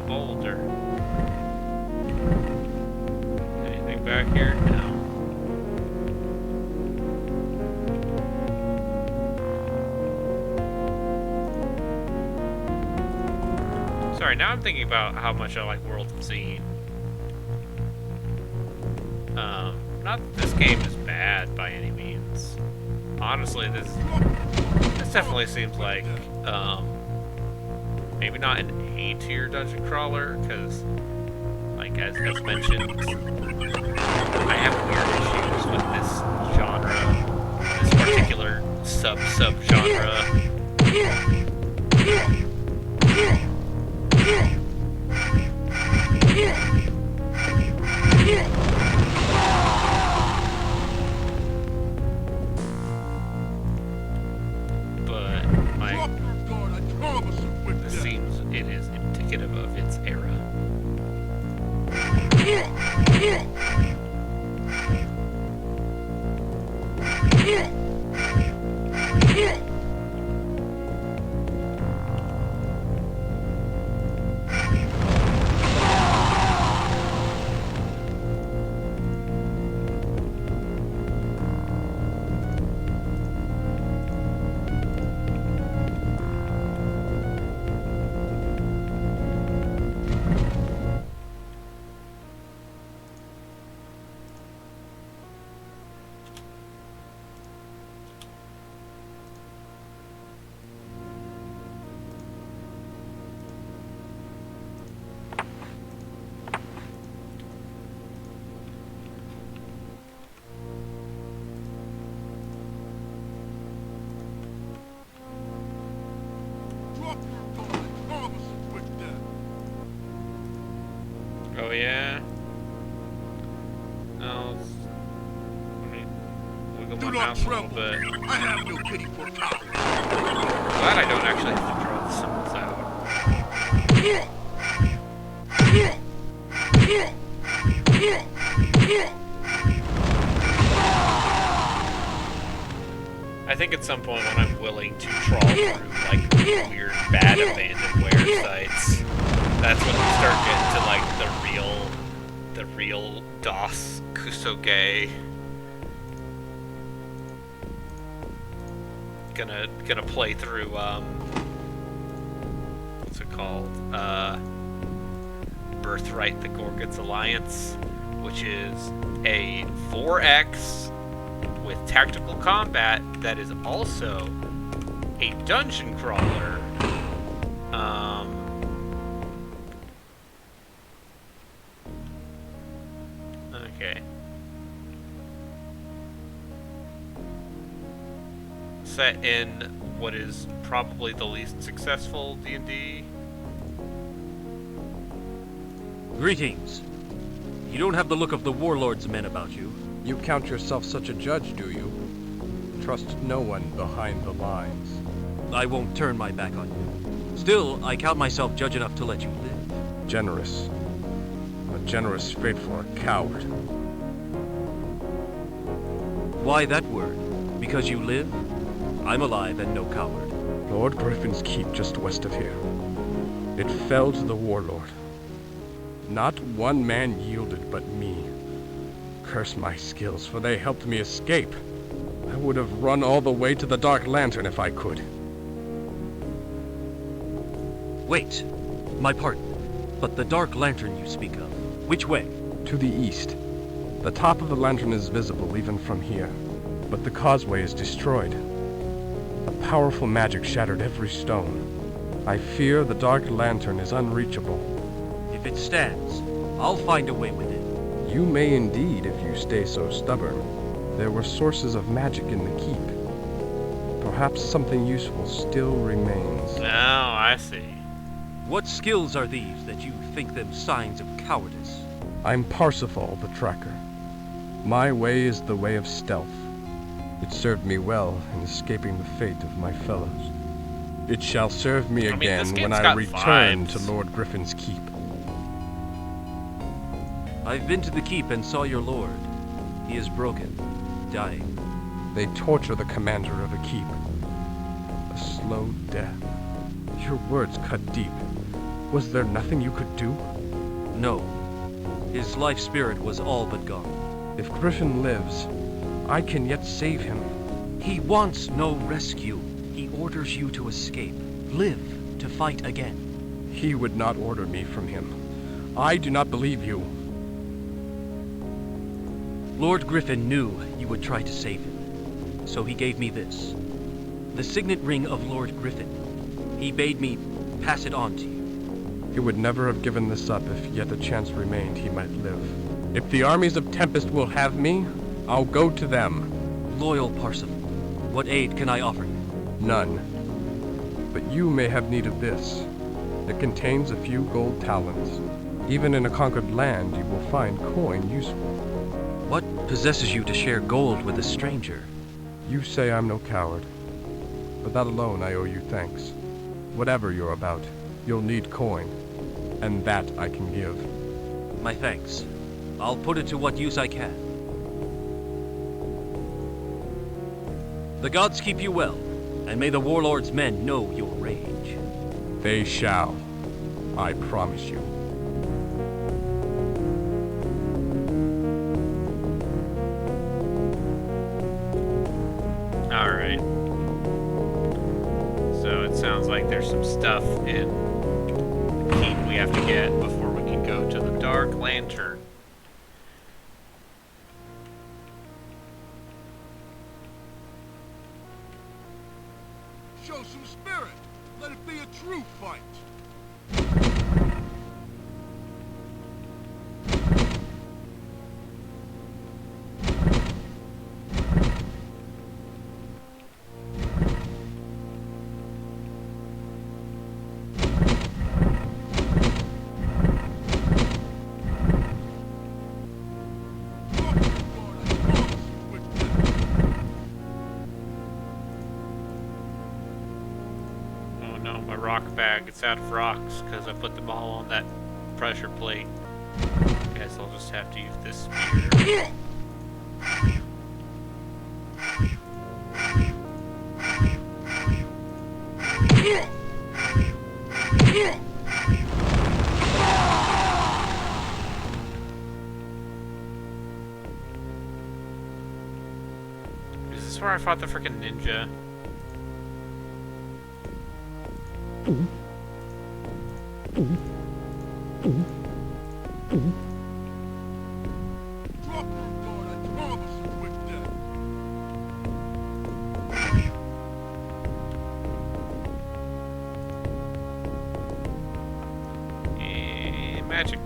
Boulder. Anything back here? No. Sorry, now I'm thinking about how much I like World of Zine. Not that this game is bad by any means. Honestly, this definitely seems like, maybe not an A-tier dungeon crawler, because, like, as mentioned, I have weird issues with this genre, this particular sub-genre. It is indicative of its era. Oh yeah? Oh, let me wiggle my mouse a little bit. I have no pity for cowards. Glad I don't actually have to draw the symbols out. I think at some point when I'm willing to trawl through like weird bad abandonware sites, that's when we start getting to like the real DOS Kusoge. Gonna play through what's it called? Birthright the Gorgon's Alliance, which is a 4X with tactical combat that is also a dungeon crawler. Okay. Set in what is probably the least successful D&D. Greetings. You don't have the look of the warlord's men about you. You count yourself such a judge, do you? Trust no one behind the lines. I won't turn my back on you. Still, I count myself judge enough to let you live. Generous. A generous fate for a coward. Why that word? Because you live? I'm alive and no coward. Lord Griffin's keep just west of here. It fell to the warlord. Not one man yielded but me. Curse my skills, for they helped me escape. I would have run all the way to the Dark Lantern if I could. Wait, my pardon. But the Dark Lantern you speak of, which way? To the east. The top of the lantern is visible even from here, but the causeway is destroyed. A powerful magic shattered every stone. I fear the Dark Lantern is unreachable. If it stands, I'll find a way with it. You may indeed if you stay so stubborn. There were sources of magic in the keep. Perhaps something useful still remains. Oh, I see. What skills are these that you think them signs of cowardice? I'm Parsifal the Tracker. My way is the way of stealth. It served me well in escaping the fate of my fellows. It shall serve me again when I return to Lord Griffin's keep. I've been to the keep and saw your lord. He is broken, dying. They torture the commander of a keep. A slow death. Your words cut deep. Was there nothing you could do? No. His life spirit was all but gone. If Griffin lives, I can yet save him. He wants no rescue. He orders you to escape. Live to fight again. He would not order me from him. I do not believe you. Lord Griffin knew you would try to save him, so he gave me this. The signet ring of Lord Griffin. He bade me pass it on to you. He would never have given this up if yet a chance remained he might live. If the armies of Tempest will have me, I'll go to them. Loyal Parsifal, what aid can I offer you? None. But you may have need of this. It contains a few gold talents. Even in a conquered land, you will find coin useful. What possesses you to share gold with a stranger? You say I'm no coward. For that alone I owe you thanks. Whatever you're about, you'll need coin. And that I can give. My thanks. I'll put it to what use I can. The gods keep you well, and may the warlord's men know your rage. They shall. I promise you. Alright. So it sounds like there's some stuff in the keep we have to get before we can go to the Dark Lantern. Show some spirit. Let it be a true fight. It's out of rocks because I put them all on that pressure plate. Guess I'll just have to use this spear. Is this where I fought the frickin' ninja? Drop your guard, I promise you quick death. Magic.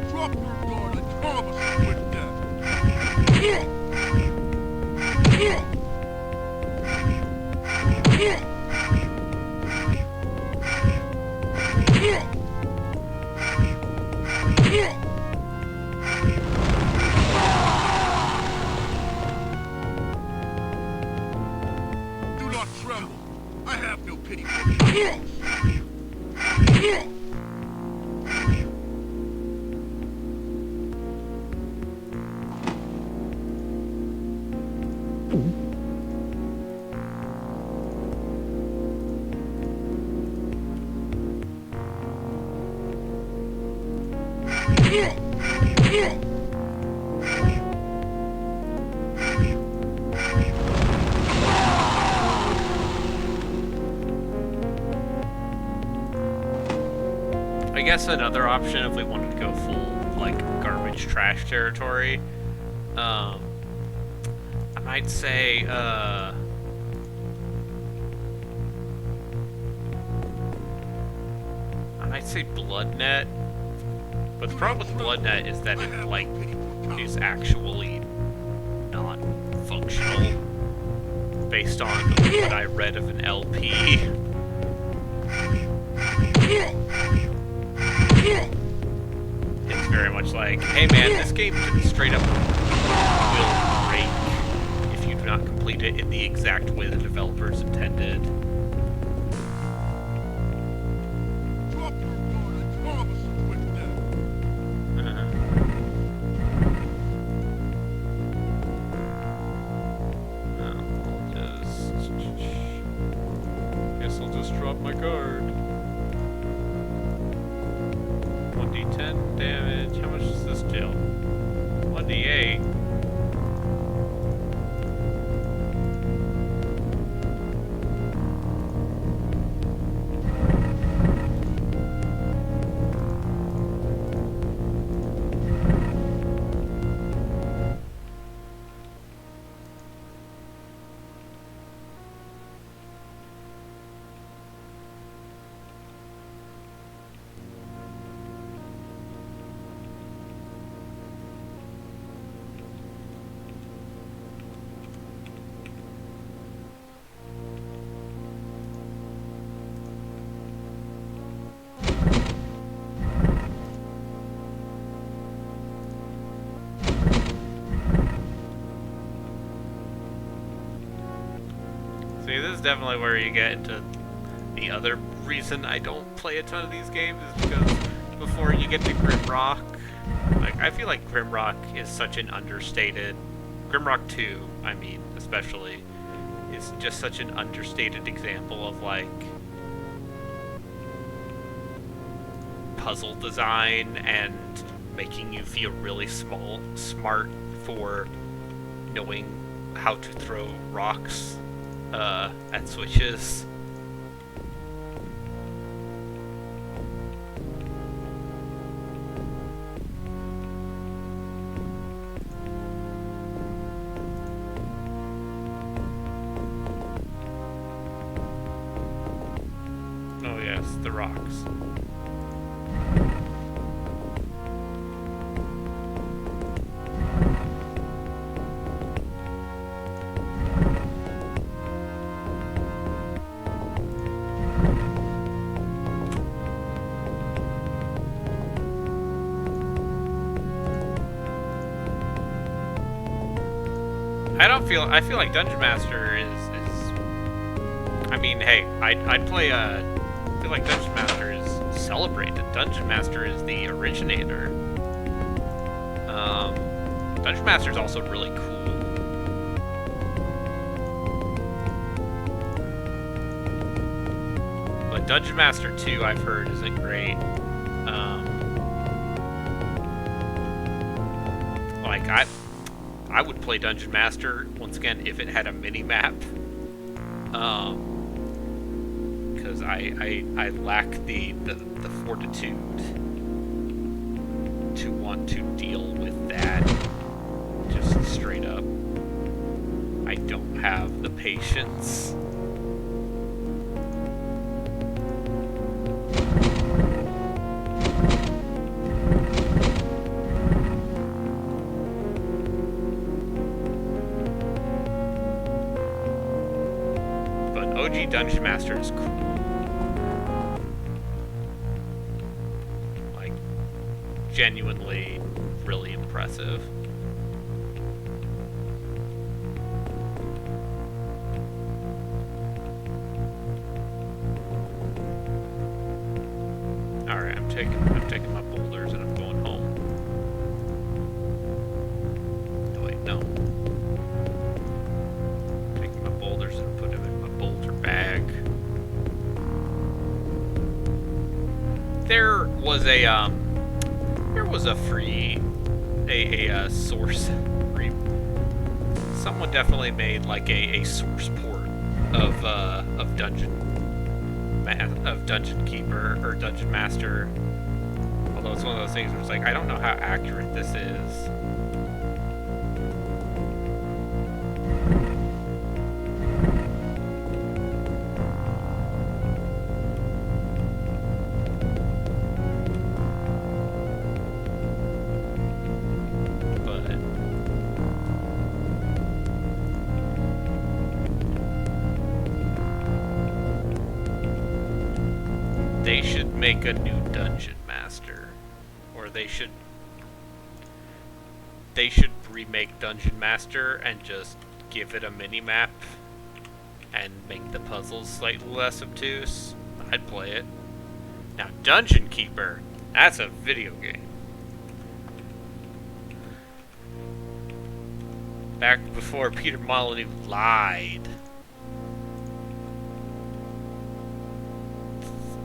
Drop your guard, I marvelous with death. Do not tremble. I have no pity for you. I guess another option if we wanted to go full, like, garbage trash territory, I might say, I might say BloodNet, but the problem with BloodNet is that it, like, is actually not functional based on what I read of an LP. It's very much like, hey man, this game straight up will break if you do not complete it in the exact way the developers intended. Drop your guard and marvelous with death. Guess I'll just drop my guard. 1d10 damage. How much does this deal? 1d8. See, this is definitely where you get into the other reason I don't play a ton of these games, is because before you get to Grimrock, like, I feel like Grimrock is such an understated... Grimrock 2, I mean, especially, is just such an understated example of, like, puzzle design and making you feel really smart for knowing how to throw rocks at switches. Oh yes, the rocks. I feel like Dungeon Master is I mean, hey, I'd play I feel like Dungeon Master is celebrated. Dungeon Master is the originator. Dungeon Master is also really cool. But Dungeon Master 2, I've heard, isn't great. Like, I would play Dungeon Master, once again, if it had a mini-map. Because I lack the fortitude to want to deal with that. Just straight up. I don't have the patience. the Dungeon Master is cool. Like, genuinely really impressive. Alright, I'm taking my boulders and I'm going home. Oh wait, no. Taking my boulders and putting them in my boulder bag. There was a free source free. Someone definitely made like a source port of Dungeon Keeper or Dungeon Master. Although it's one of those things where it's like, I don't know how accurate this is. They should make a new Dungeon Master, or they should remake Dungeon Master and just give it a mini-map and make the puzzles slightly less obtuse. I'd play it. Now, Dungeon Keeper, that's a video game. Back before Peter Molyneux lied.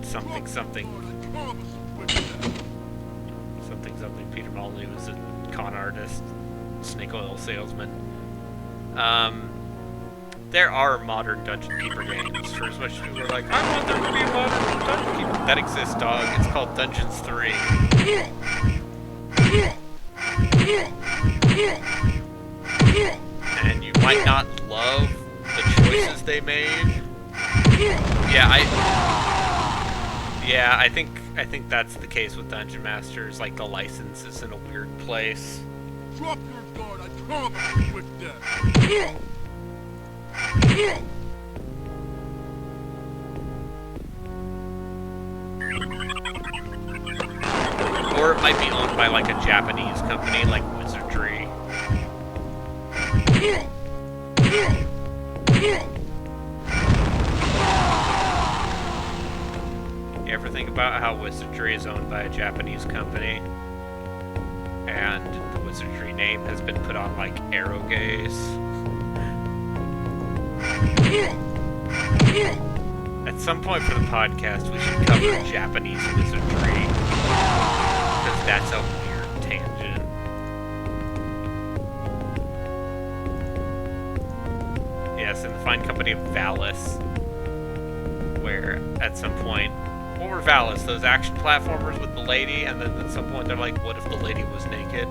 Something Peter Molyneux was a con artist, snake oil salesman. There are modern Dungeon Keeper games. For as much as people are like, I want there to be a modern Dungeon Keeper. That exists, dog. It's called Dungeons 3. And you might not love the choices they made. Yeah, I think that's the case with Dungeon Masters. Like, the license is in a weird place. Drop your guard, I promise you with that. Or it might be owned by like a Japanese company like Wizardry. You ever think about how Wizardry is owned by a Japanese company? And the Wizardry name has been put on like Aerogaze. At some point for the podcast, we should cover Japanese Wizardry. Because that's a weird tangent. Yes, and the fine company of Valis. Where at some point, what were Valis? Those action platformers with the lady, and then at some point they're like, what if the lady was naked?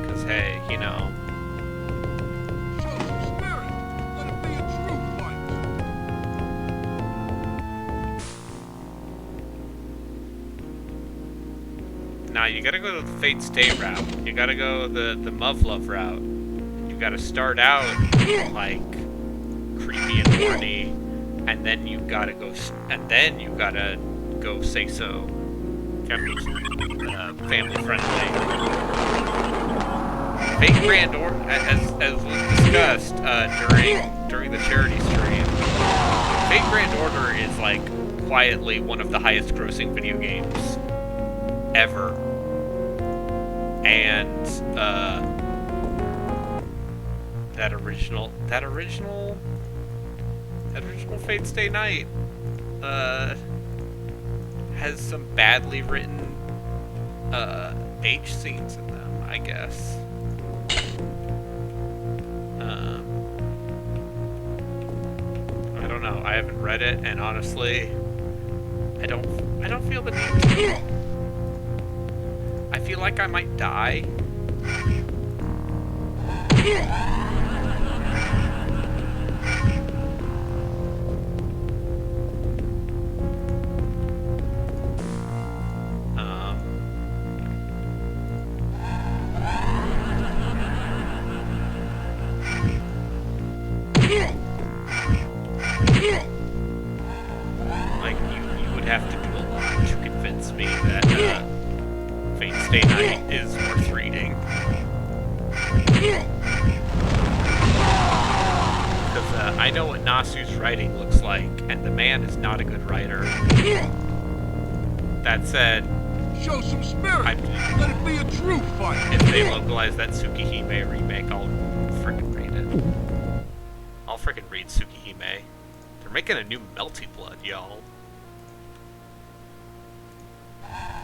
Because hey, you know. Show some spirit. Let it be a true fight. Nah, you gotta go to the Fate Stay route. You gotta go the Muv-Love route. You gotta start out like creepy and horny, and then you gotta go say so. Family friendly. Fate Grand Order, as was discussed during the charity stream, Fate Grand Order is like quietly one of the highest grossing video games ever. And that original Fate Stay Night has some badly written H scenes in them, I guess. I don't know. I haven't read it, and honestly, I don't feel the need to. I feel like I might die. Fate Stay Night is worth reading. Because I know what Nasu's writing looks like, and the man is not a good writer. That said, Show some spirit. Let it be a true fight. if they localize that Tsukihime remake, I'll frickin' read it. I'll frickin' read Tsukihime. They're making a new Melty Blood, y'all.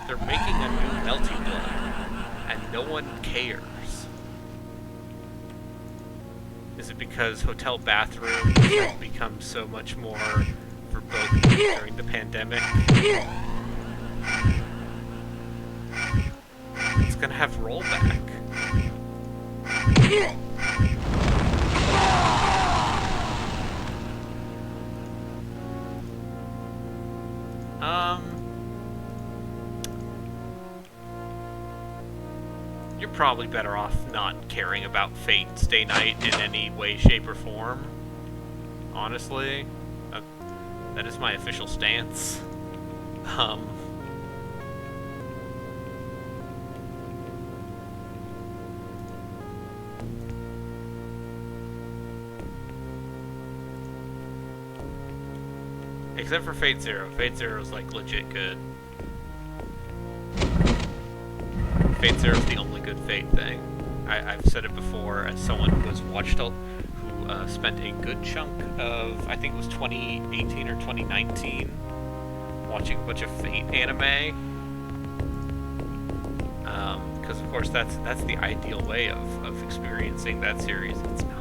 They're making a new Melty Blood, and no one cares. Is it because hotel bathrooms have become so much more verboten during the pandemic? It's gonna have rollback. You're probably better off not caring about Fate Stay Night in any way, shape, or form. Honestly. That is my official stance. Except for Fate Zero. Fate Zero is like legit good. Fate Zero is the only good Fate thing. I've said it before as someone who has watched who spent a good chunk of, I think it was 2018 or 2019, watching a bunch of Fate anime. Because of course that's the ideal way of experiencing that series. It's not.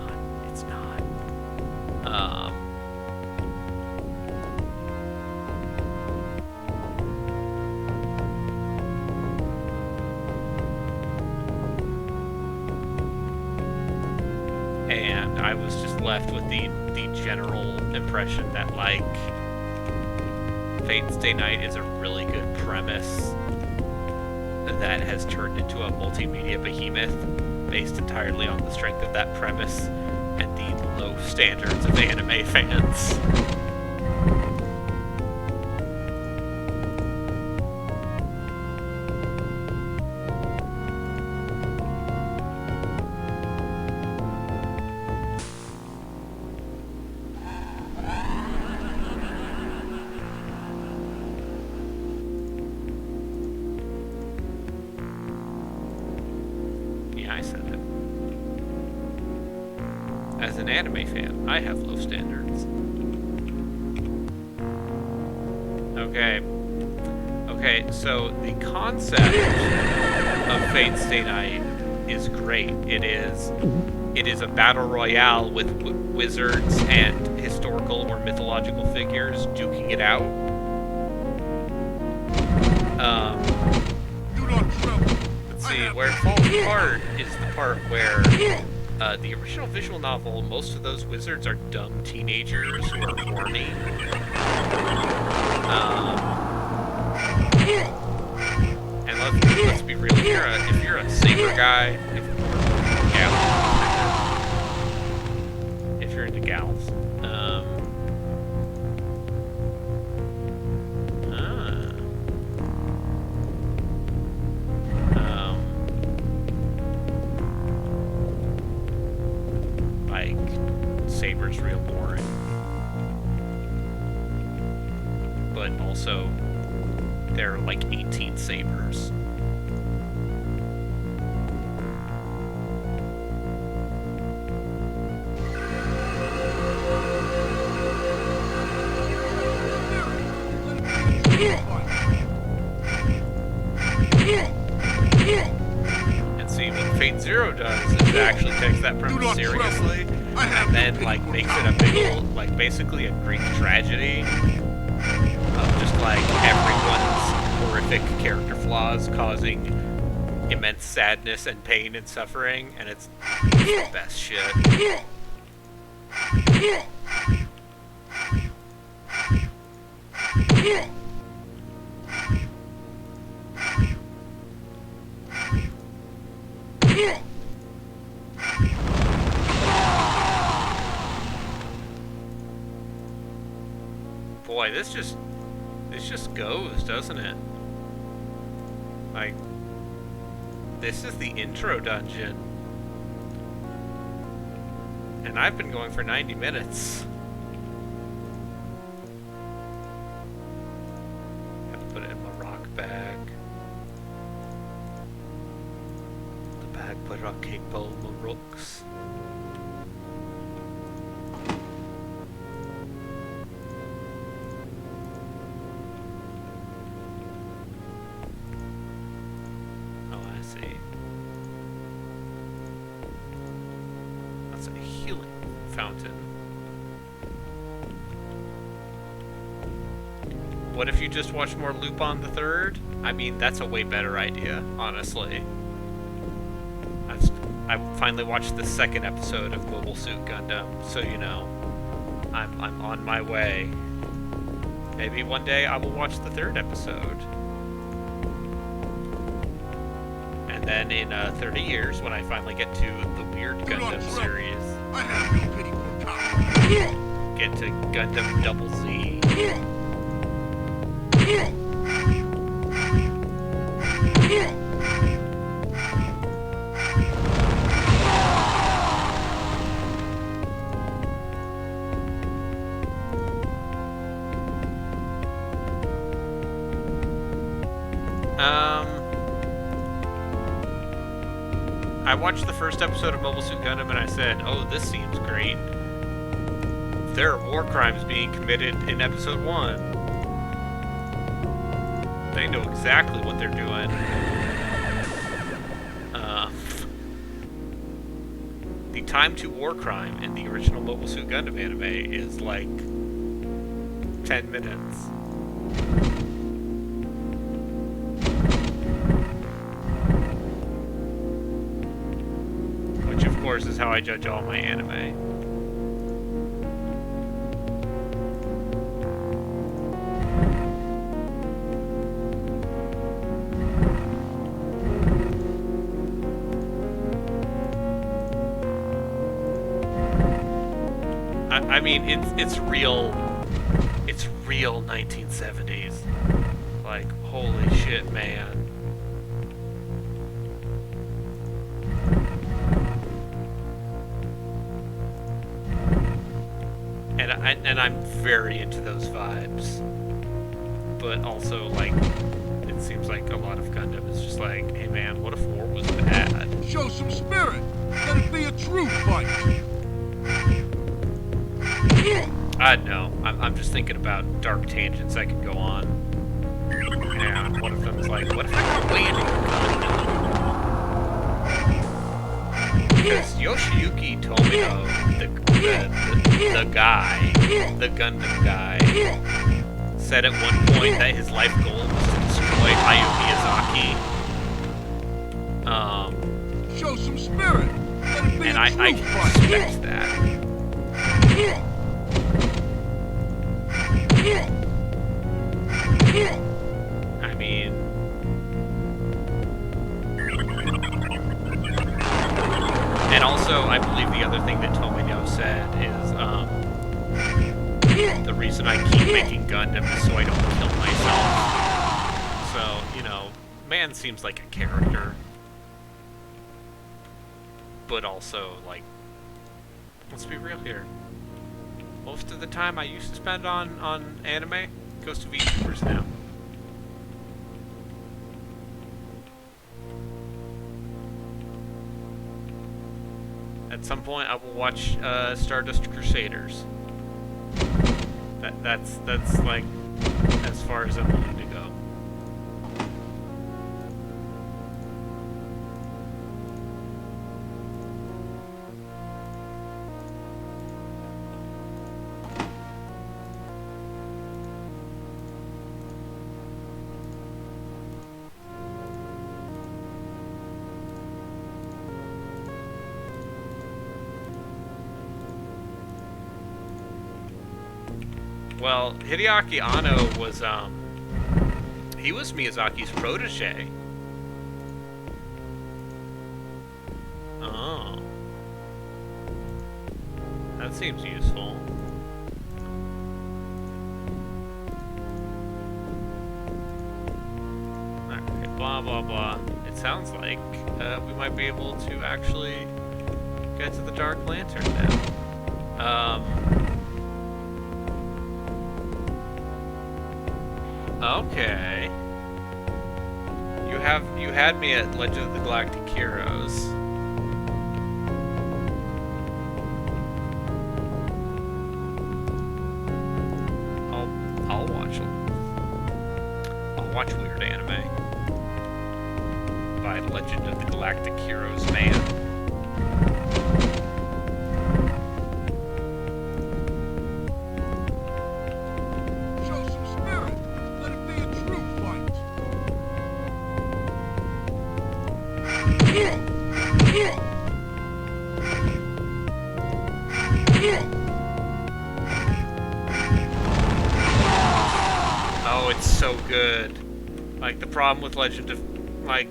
And I was just left with the general impression that, like, Fate Stay Night is a really good premise that has turned into a multimedia behemoth based entirely on the strength of that premise and the low standards of anime fans. I said it. As an anime fan, I have low standards. Okay, so the concept of Fate Stay Night is great. It is a battle royale with wizards and historical or mythological figures duking it out. See, where it falls apart is the part where the original visual novel, most of those wizards are dumb teenagers who are horny. And let's be real, if you're a saber guy, if you're into gals, Saber's real boring. But also, there are like 18 sabers. And see, what Fate Zero does is it actually takes that premise seriously. And then, like, makes it a big old, like, basically a Greek tragedy of just, like, everyone's horrific character flaws causing immense sadness and pain and suffering, and it's the best shit. Boy, this just goes, doesn't it? Like, This is the intro dungeon. And I've been going for 90 minutes. Have to put it in my rock bag. The bag put rock cake bowl my rocks. Oh, I see. That's a healing fountain. What if you just watch more Lupin the Third? I mean, that's a way better idea, honestly. I finally watched the second episode of Mobile Suit Gundam, so you know, I'm on my way. Maybe one day I will watch the third episode. And then in 30 years, when I finally get to the Weird Gundam series, I have no pity for cowards. get to Gundam Double Z. I watched the first episode of Mobile Suit Gundam and I said, oh, this seems great. There are war crimes being committed in episode 1. They know exactly what they're doing. The time to war crime in the original Mobile Suit Gundam anime is like 10 minutes. Which, of course, is how I judge all my anime. I mean, it's real 1970s. Like, holy shit, man. And I'm very into those vibes. But also, like, it seems like a lot of Gundam is just like, hey man, what if war was bad? Show some spirit. Let it be a true fight. I know. I'm just thinking about dark tangents I could go on. And one of them is like, what if I got way into Gundam? Because Yoshiyuki Tomino, the guy, the Gundam guy, said at one point that his life goal was to destroy Hayao Miyazaki. Show some spirit. Let it be And a I true can fight. respect that. I mean, and also I believe the other thing that Tomino said is the reason I keep making Gundam is so I don't kill myself. So, you know, man seems like a character, but also, like, let's be real here. Most of the time I used to spend on anime goes to VTubers now. At some point, I will watch Stardust Crusaders. That's like as far as I'm willing to go. Well, Hideaki Anno was, he was Miyazaki's protege. Oh. That seems useful. Alright. blah blah blah. It sounds like we might be able to actually get to the Dark Lantern now. Okay. You had me at Legend of the Galactic Heroes. I'll watch weird anime by Legend of the Galactic Heroes man. Show some spirit. Let it be a true fight. Oh, it's so good. Like, the problem with Legend of... Like,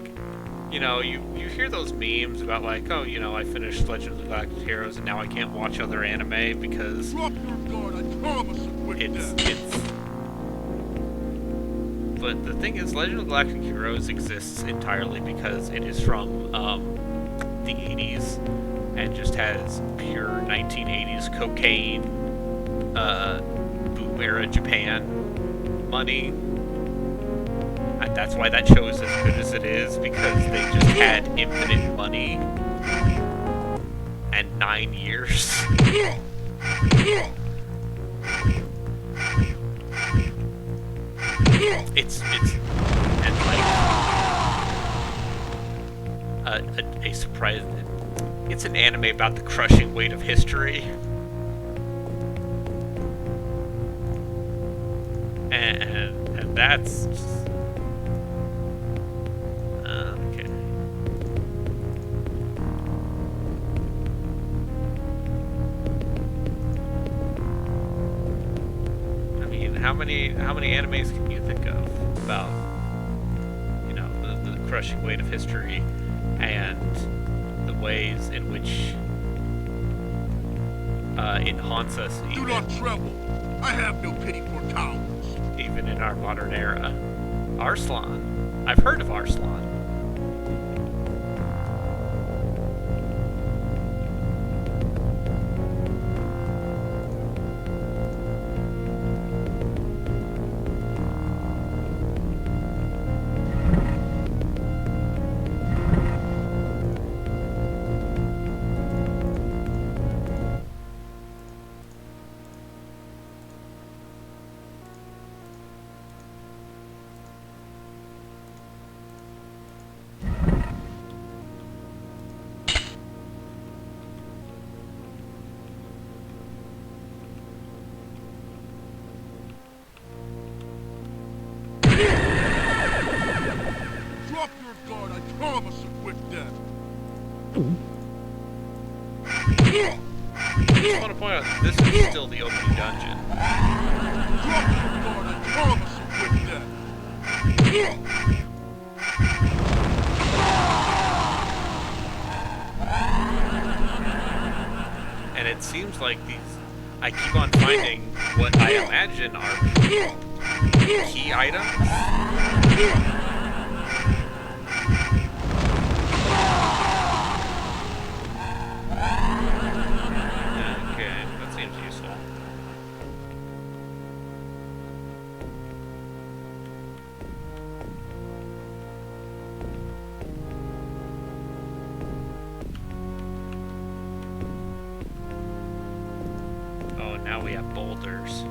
you know, you hear those memes about, like, oh, you know, I finished Legend of the Galactic Heroes and now I can't watch other anime because... Drop your guard, I promise a quick death. It's... But the thing is, Legend of the Galactic Heroes exists entirely because it is from, the 80s and just has pure 1980s cocaine, boom era Japan money. And that's why that show is as good as it is, because they just had infinite money and 9 years. It's and like a surprise. It's an anime about the crushing weight of history. And that's just, okay. I mean, how many animes can you think of about, you know, the crushing weight of history and the ways in which it haunts us Do even, not tremble. I have no pity for cowards. even in our modern era. Arslan. I've heard of Arslan. Drop your guard, I promise a quick death. I just want to point out, this is still the opening dungeon. Drop your guard, I promise a quick death. And it seems like these... I keep on finding what I imagine are key items. Okay, that seems useful. Oh, now we have boulders.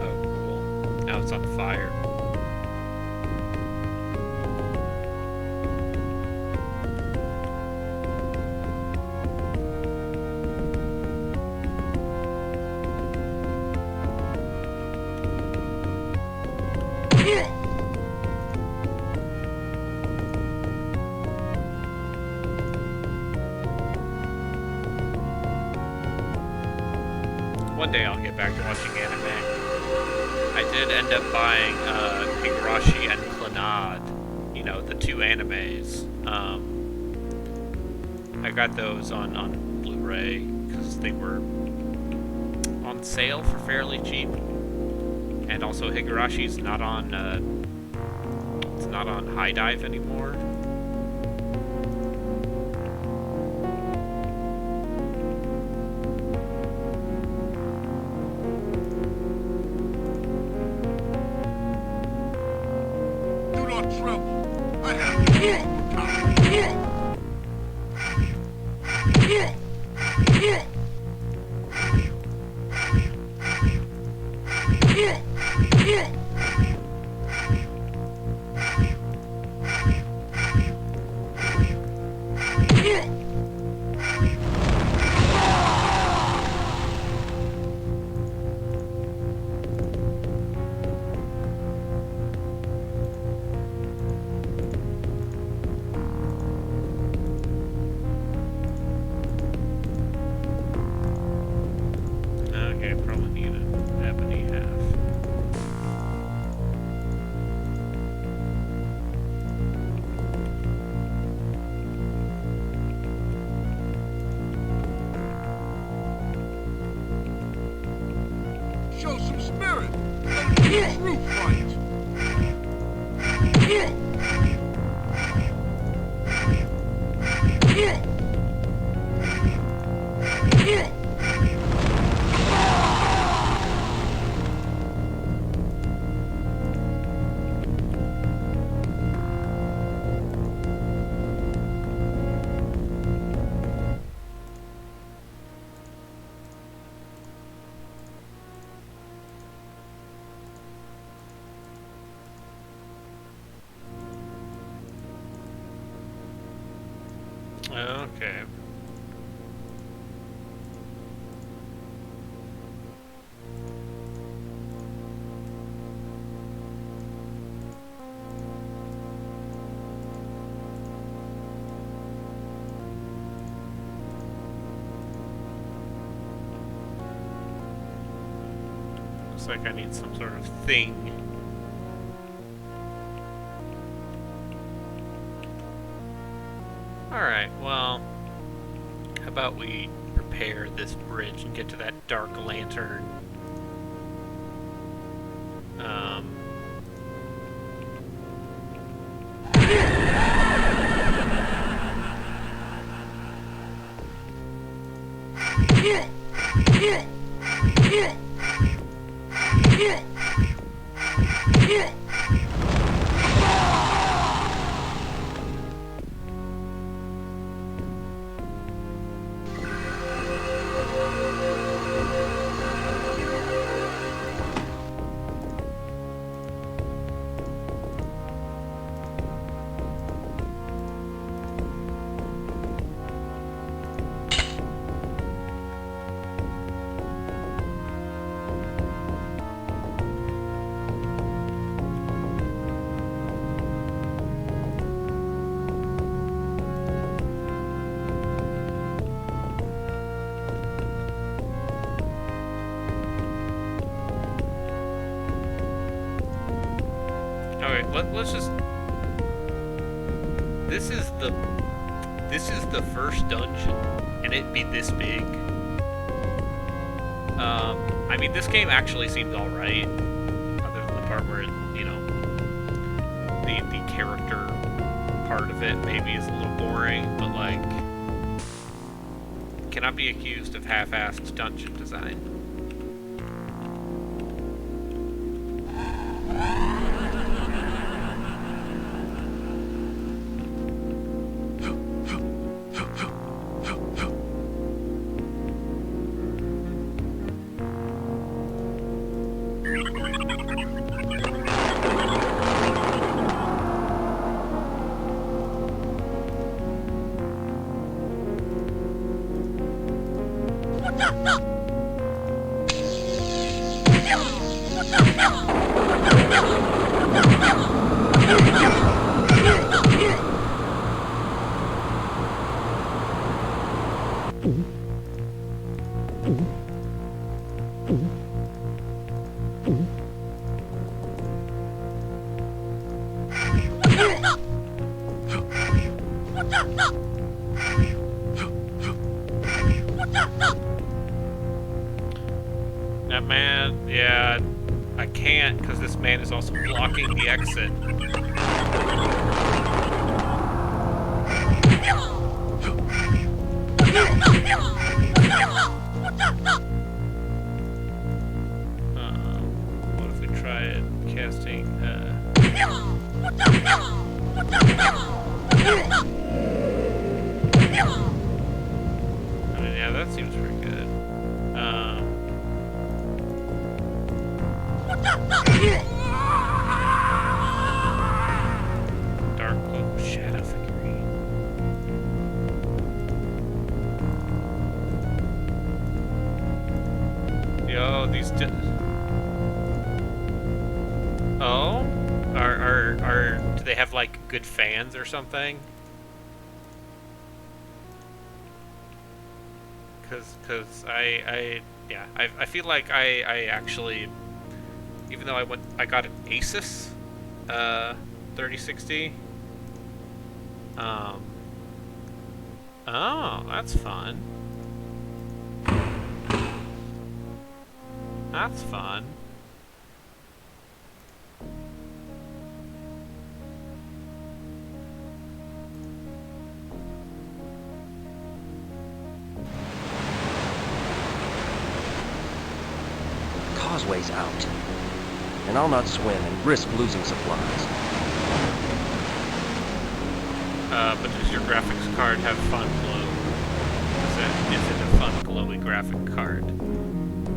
Oh, cool. Now it's on fire. One day I'll get back to watching anime. I did end up buying Higurashi and Clannad, you know, the two animes. I got those on Blu-ray because they were on sale for fairly cheap. And also Higurashi's not on it's not on High Dive anymore. Do not tremble. I have Okay, probably need an ebony half. show some spirit. Let it be a true fight. Okay. Looks like I need some sort of thing. Alright, well, how about we repair this bridge and get to that dark lantern? Let's just. This is the first dungeon, and it be this big. I mean, this game actually seemed all right, other than the part where you know the character part of it maybe is a little boring, but like cannot be accused of half-assed dungeon design. That man, yeah, I can't because this man is also blocking the exit. What if we tried casting, I mean, yeah, that seems pretty good. Dark Cloak Shadow Figurine. Yo, these oh? Do they have, like, good fans or something? Cause yeah, I feel like I actually, even though I got an Asus 3060. Oh, that's fun. That's fun. Causeway's out. And I'll not swim and risk losing supplies. But does your graphics card have fun glow? Is it a fun glowy graphic card?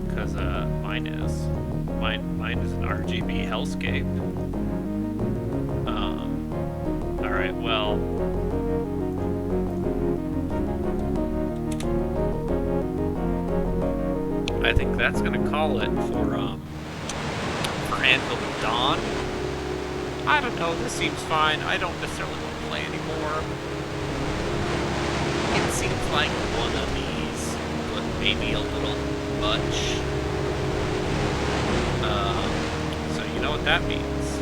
Because mine is. Mine is an RGB hellscape. Alright, well. I think that's gonna call it for Anvil Dawn. I don't know, this seems fine. I don't necessarily want to play anymore. It seems like one of these, but maybe a little much. So you know what that means.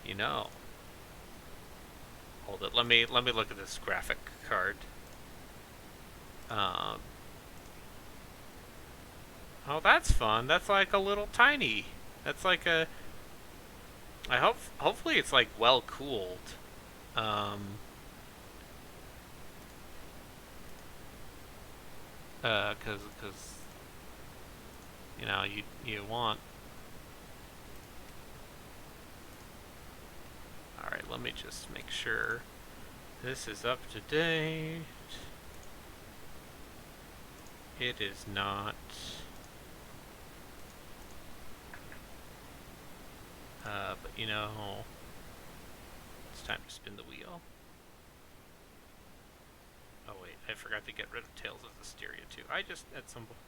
You know. Hold it, let me look at this graphic card. Oh, that's fun. That's like a little tiny. That's like a. Hopefully it's like well cooled. Cause you know you want. All right, let me just make sure this is up to date. It is not. But you know, it's time to spin the wheel. Oh wait, I forgot to get rid of Tales of Hysteria too. I just at some point.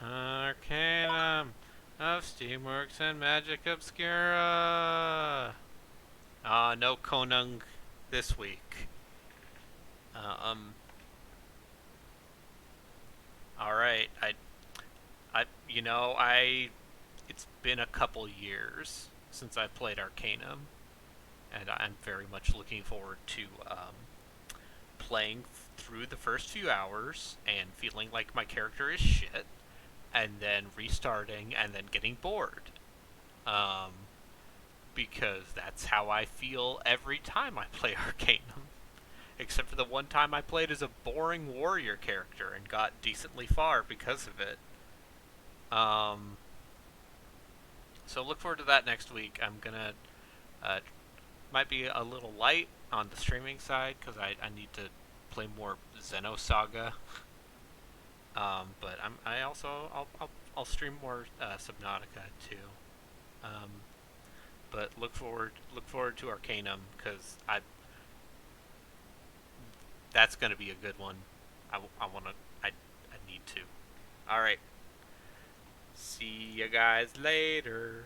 Arcanum of Steamworks and Magic Obscura. No Konung this week. Alright, it's been a couple years since I played Arcanum, and I'm very much looking forward to, playing through the first few hours and feeling like my character is shit, and then restarting and then getting bored. Because that's how I feel every time I play Arcanum. Except for the one time I played as a boring warrior character and got decently far because of it. So look forward to that next week. I'm gonna, might be a little light on the streaming side because I need to play more Xenosaga. But I'll stream more Subnautica too. But look forward to Arcanum because that's gonna be a good one. I need to. All right. See you guys later.